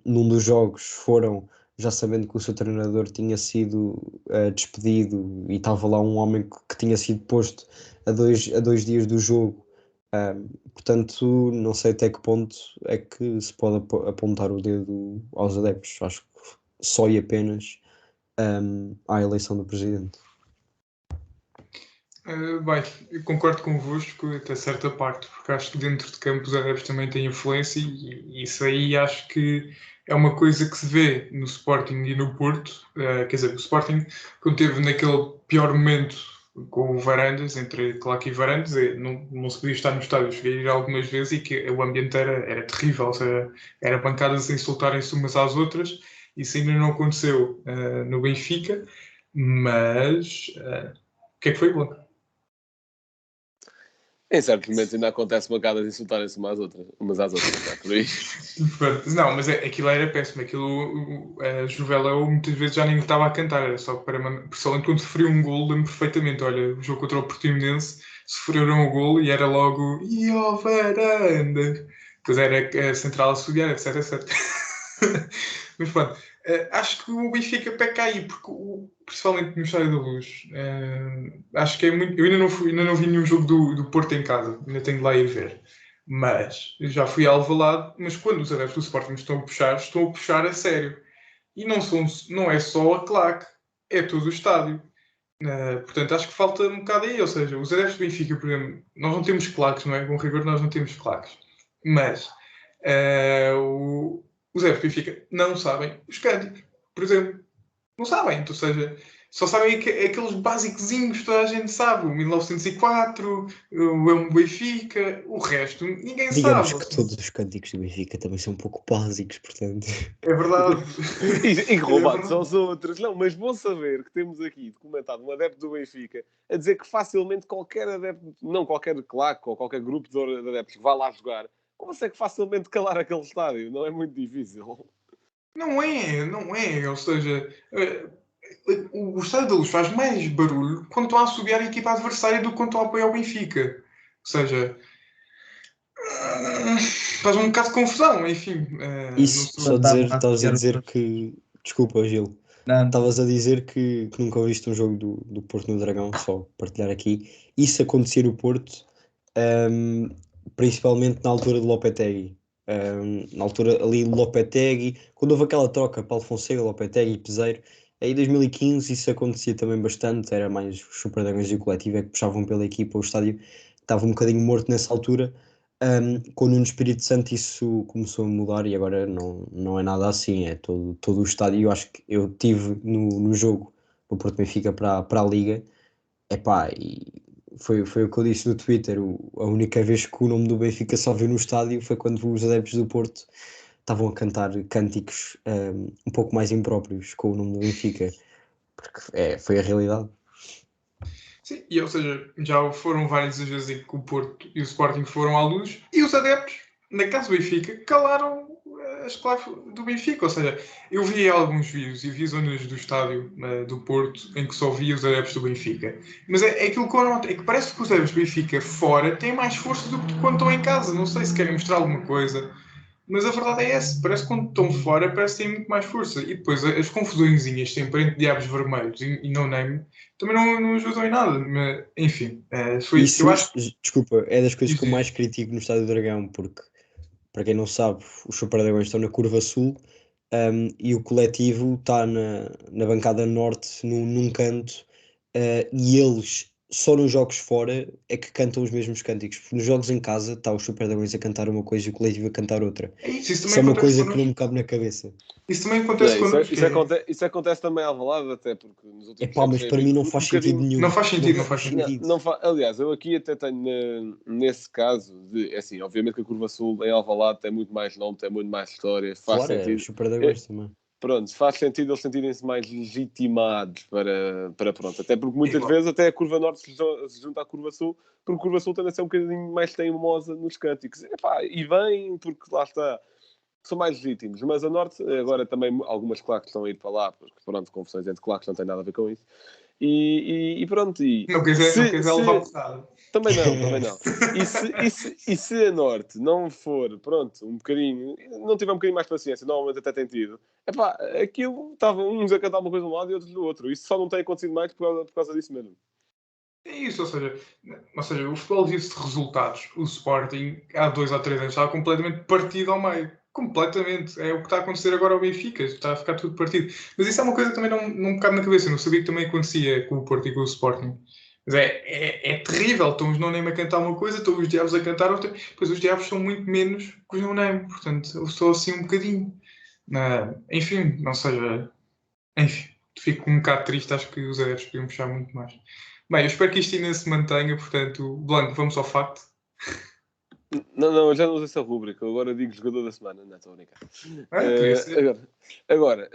Num dos jogos foram, já sabendo que o seu treinador tinha sido despedido e estava lá um homem que tinha sido posto a dois dias do jogo. Portanto, não sei até que ponto é que se pode apontar o dedo aos adeptos. Acho que só e apenas à eleição do presidente. Bem, eu concordo convosco até certa parte, porque acho que dentro de campo os adeptos também têm influência e isso aí acho que é uma coisa que se vê no Sporting e no Porto. Quer dizer, o Sporting, quando teve naquele pior momento com o Varandas, entre Claque e Varandas, não se podia estar no estádio, cheguei a ir algumas vezes e que o ambiente era terrível, ou seja, era bancadas a insultarem-se umas às outras. Isso ainda não aconteceu no Benfica. Mas o que é que foi bom? Em certos momentos ainda acontece mancadas insultarem-se umas às outras, não é por aí? Não, mas aquilo era péssimo. A Juveléu muitas vezes já nem estava a cantar, era só principalmente quando sofreu um gol, lembro perfeitamente. Olha, o jogo contra o Portimonense, sofreram o gol e era logo e ó varanda. Depois era a central a subir, etc, etc. Mas pronto, acho que o Benfica peca aí, porque principalmente no Estádio da Luz, acho que é muito. Eu ainda não vi nenhum jogo do Porto em casa, ainda tenho de lá ir ver. Mas já fui a Alvalade, mas quando os adeptos do Sporting estão a puxar a sério. E não é só a claque, é todo o estádio. Portanto, acho que falta um bocado aí. Ou seja, os adeptos do Benfica, por exemplo, nós não temos claques, não é? Com rigor, nós não temos claques. Mas os adeptos do Benfica não sabem os cânticos, por exemplo. Não sabem. Ou seja, só sabem aqueles basicozinhos que toda a gente sabe. O 1904, o Benfica, o resto ninguém Digamos sabe. que todos os cânticos do Benfica também são um pouco básicos, portanto. É verdade. E roubados aos outros. Não, mas bom saber que temos aqui documentado um adepto do Benfica a dizer que facilmente qualquer adepto, não qualquer claque ou qualquer grupo de adeptos que vá lá jogar, consegue facilmente calar aquele estádio. Não é muito difícil. Não é, não é. Ou seja, o Estádio da Luz faz mais barulho quando estão a assobiar a equipa adversária do que quando estão a apoiar o Benfica. Ou seja, faz um bocado de confusão, enfim. Isso, sou- estavas a dizer que. Desculpa, Gil. Não, Estavas a dizer que nunca ouviste um jogo do Porto no Dragão, só partilhar aqui. Isso acontecia no Porto, ahm, principalmente na altura de Lopetegui. Na altura ali Lopetegui, quando houve aquela troca, Paulo Fonseca, Lopetegui e Peseiro, aí em 2015 isso acontecia também bastante, era mais os Super Dragões e o coletivo é que puxavam pela equipa, o estádio estava um bocadinho morto nessa altura. Com o Nuno Espírito Santo isso começou a mudar e agora não é nada assim, é todo o estádio. Eu acho que eu tive no jogo no Porto Benfica para a Liga, epá, e foi o que eu disse no Twitter. A única vez que o nome do Benfica só viu no estádio foi quando os adeptos do Porto estavam a cantar cânticos um pouco mais impróprios com o nome do Benfica, porque foi a realidade. Sim, ou seja, já foram várias as vezes em que o Porto e o Sporting foram à luz e os adeptos, na casa do Benfica, calaram as claves do Benfica. Ou seja, eu vi alguns vídeos e vi zonas do estádio do Porto em que só via os adeptos do Benfica. Mas é aquilo que eu noto, é que parece que os adeptos do Benfica fora têm mais força do que quando estão em casa. Não sei se querem mostrar alguma coisa. Mas a verdade é essa, parece que quando estão fora, parece que têm muito mais força. E depois as confusõezinhas sempre entre diabos vermelhos e não name também não ajudam em nada. Mas, enfim, Isso, eu acho desculpa, é das coisas que eu que mais critico no Estádio do Dragão, porque, para quem não sabe, os Super Dragões estão na curva sul, e o coletivo está na bancada norte, num canto, e eles, só nos jogos fora, é que cantam os mesmos cânticos. Porque nos jogos em casa, está os Super Dragões a cantar uma coisa e o coletivo a cantar outra. é isso, isso Isso também é uma acontece coisa que não connosco. me cabe na cabeça. Isso também acontece Não, connosco. isso acontece também à Alvalade, até porque nos últimos Epá, tempos mas tem para mim havido não faz um sentido bocadinho. nenhum. Não faz sentido, não faz sentido. Aliás, eu aqui até tenho nesse caso de, assim, obviamente que a Curva Sul em Alvalade tem muito mais nome, tem muito mais história, faz Fora, sentido. os Super Dragões também. Pronto, faz sentido eles sentirem-se mais legitimados para pronto. Até porque muitas Igual. vezes até a Curva Norte se junta à Curva Sul, porque a Curva Sul tende a ser um bocadinho mais teimosa nos cânticos. E bem, porque lá está, são mais legítimos. Mas a Norte, agora também algumas claques estão a ir para lá, porque pronto, confusões entre claques não tem nada a ver com isso. E pronto, Não quiser levar pesado. também não, também não. E se a Norte não for, pronto, um bocadinho, não tiver um bocadinho mais paciência, normalmente até tem tido, epá, aquilo estava uns a cantar uma coisa de um lado e outros do outro. Isso só não tem acontecido mais por causa disso mesmo. É isso, ou seja, o futebol vive-se de resultados. O Sporting, há 2 ou 3 anos, estava completamente partido ao meio. Completamente. É o que está a acontecer agora ao Benfica. Está a ficar tudo partido. Mas isso é uma coisa que também não me cabe na cabeça. Eu não sabia que também acontecia com o Porto e com o Sporting. Mas é terrível. Estão os não-name a cantar uma coisa, estão os diabos a cantar outra. Pois os diabos são muito menos que os não-name. Portanto, eu sou assim um bocadinho. Enfim, não seja... Enfim, fico um bocado triste. Acho que os adeptos podiam puxar muito mais. Bem, eu espero que isto ainda se mantenha, portanto, Blanco, vamos ao facto. Não, eu já não uso essa rúbrica, agora digo jogador da semana, não estou a brincar. Podia ser. Agora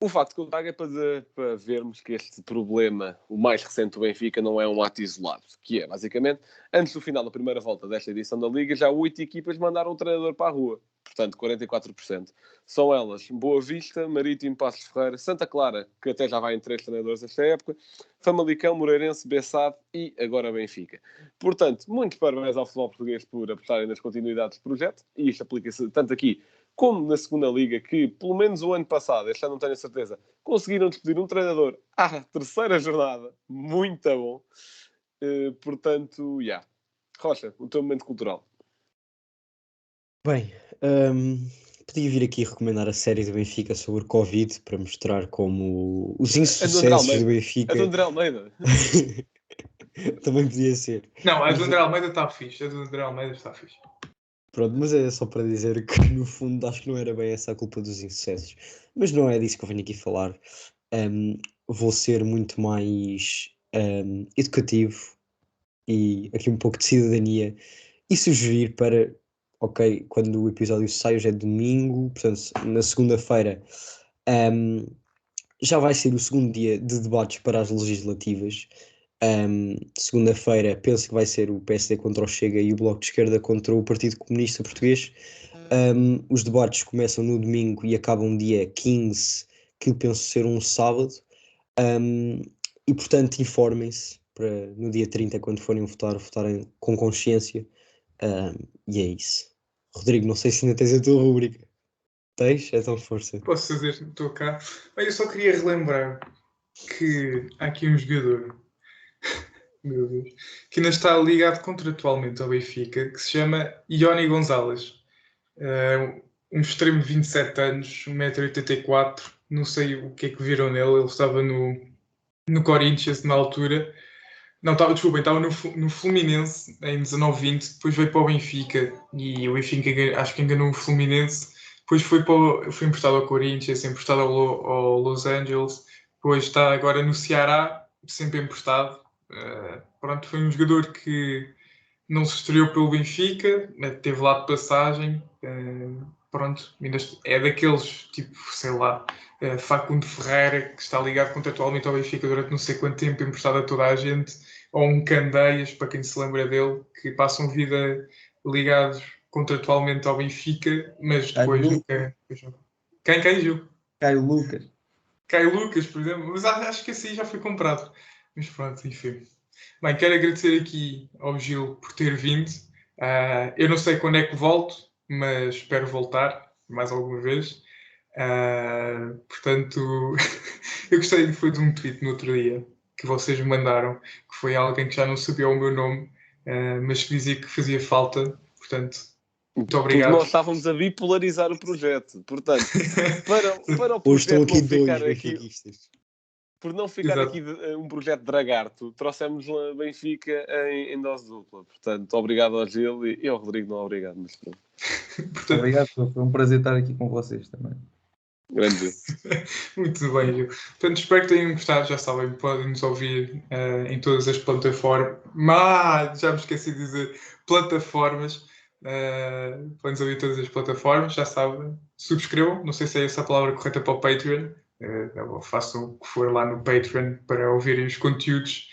O facto que eu trago é para vermos que este problema, o mais recente do Benfica, não é um ato isolado. Que é, basicamente, antes do final da primeira volta desta edição da Liga, já 8 equipas mandaram o treinador para a rua. Portanto, 44%. São elas Boa Vista, Marítimo, Passos de Ferreira, Santa Clara, que até já vai em 3 treinadores esta época, Famalicão, Moreirense, Bessade e agora Benfica. Portanto, muitos parabéns ao futebol português por apostarem nas continuidades do projeto. E isto aplica-se tanto aqui como na segunda liga, que pelo menos o ano passado, este ano não tenho a certeza, conseguiram despedir um treinador à terceira jornada. Muito bom. Portanto, Rocha, o teu momento cultural. Bem, podia vir aqui recomendar a série do Benfica sobre Covid para mostrar como os insucessos do Benfica. A do André Almeida. Também podia ser. Não, a do André Almeida está fixe. A do André Almeida está fixe. Pronto, mas é só para dizer que no fundo acho que não era bem essa a culpa dos insucessos. Mas não é disso que eu venho aqui falar. Vou ser muito mais educativo e aqui um pouco de cidadania e sugerir para, ok, quando o episódio sai, hoje é domingo, portanto na segunda-feira já vai ser o segundo dia de debates para as legislativas. Segunda-feira penso que vai ser o PSD contra o Chega e o Bloco de Esquerda contra o Partido Comunista Português. Os debates começam no domingo e acabam dia 15, que penso ser um sábado, e portanto informem-se para no dia 30, quando forem votar, votarem com consciência, e é isso. Rodrigo, não sei se ainda tens a tua rubrica. Tens? Então força. Posso fazer, estou cá. Bem, eu só queria relembrar que há aqui um jogador meu Deus, que ainda está ligado contratualmente ao Benfica, que se chama Ioni Gonzalez. Um extremo de 27 anos, 1,84 m, não sei o que é que viram nele, ele estava no Corinthians na altura. Não, estava no Fluminense em 19-20, depois veio para o Benfica e o Benfica acho que enganou o Fluminense, depois foi emprestado ao Corinthians, emprestado ao Los Angeles, depois está agora no Ceará, sempre emprestado. Pronto, foi um jogador que não se estreou pelo Benfica, teve lá de passagem, pronto, é daqueles, tipo, sei lá, Facundo Ferreira, que está ligado contratualmente ao Benfica durante não sei quanto tempo, emprestado a toda a gente, ou um Candeias, para quem se lembra dele, que passam vida ligados contratualmente ao Benfica, mas depois nunca... Quem, Gil? Caio Lucas. Caio Lucas, por exemplo, mas acho que esse aí já foi comprado. Mas pronto, enfim. Bem, quero agradecer aqui ao Gil por ter vindo. Eu não sei quando é que volto, mas espero voltar mais alguma vez. Portanto, eu gostei foi de um tweet no outro dia que vocês me mandaram, que foi alguém que já não sabia o meu nome, mas que dizia que fazia falta. Portanto, muito obrigado. Porque nós estávamos a bipolarizar o projeto. Portanto, para o projeto não ficar aqui... benfiquistas. Por não ficar Exato. aqui um projeto de Dragarto, trouxemos a Benfica em dose dupla. Portanto, obrigado ao Gil e ao Rodrigo, não obrigado. Mas pronto. Portanto, Obrigado, foi um prazer estar aqui com vocês também. Grande Gil. Muito bem, Gil. Portanto, espero que tenham gostado. Já sabem, podem nos ouvir em todas as plataformas. Já me esqueci de dizer plataformas. Podem nos ouvir em todas as plataformas, já sabem. Subscrevam, não sei se é essa a palavra correta para o Patreon. Façam o que for lá no Patreon para ouvirem os conteúdos.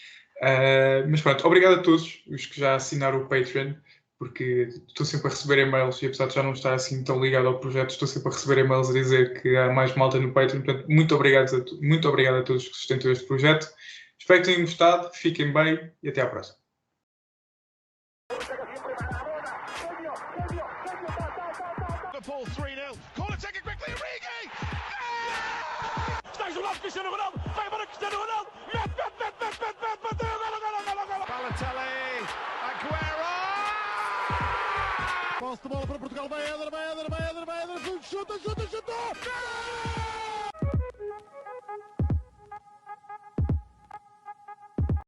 Mas pronto, obrigado a todos os que já assinaram o Patreon, porque estou sempre a receber e-mails e apesar de já não estar assim tão ligado ao projeto, estou sempre a receber e-mails a dizer que há mais malta no Patreon. Portanto, muito obrigado a todos que sustentam este projeto. Espero que tenham gostado, fiquem bem e até à próxima. Liverpool 3-0. Corner taken quickly, Origi! Está jogado Cristiano Ronaldo, vai para Cristiano Ronaldo, mete, bateu, golo! Balotelli, Aguero! Posse de bola para Portugal, vai Éder, chuta!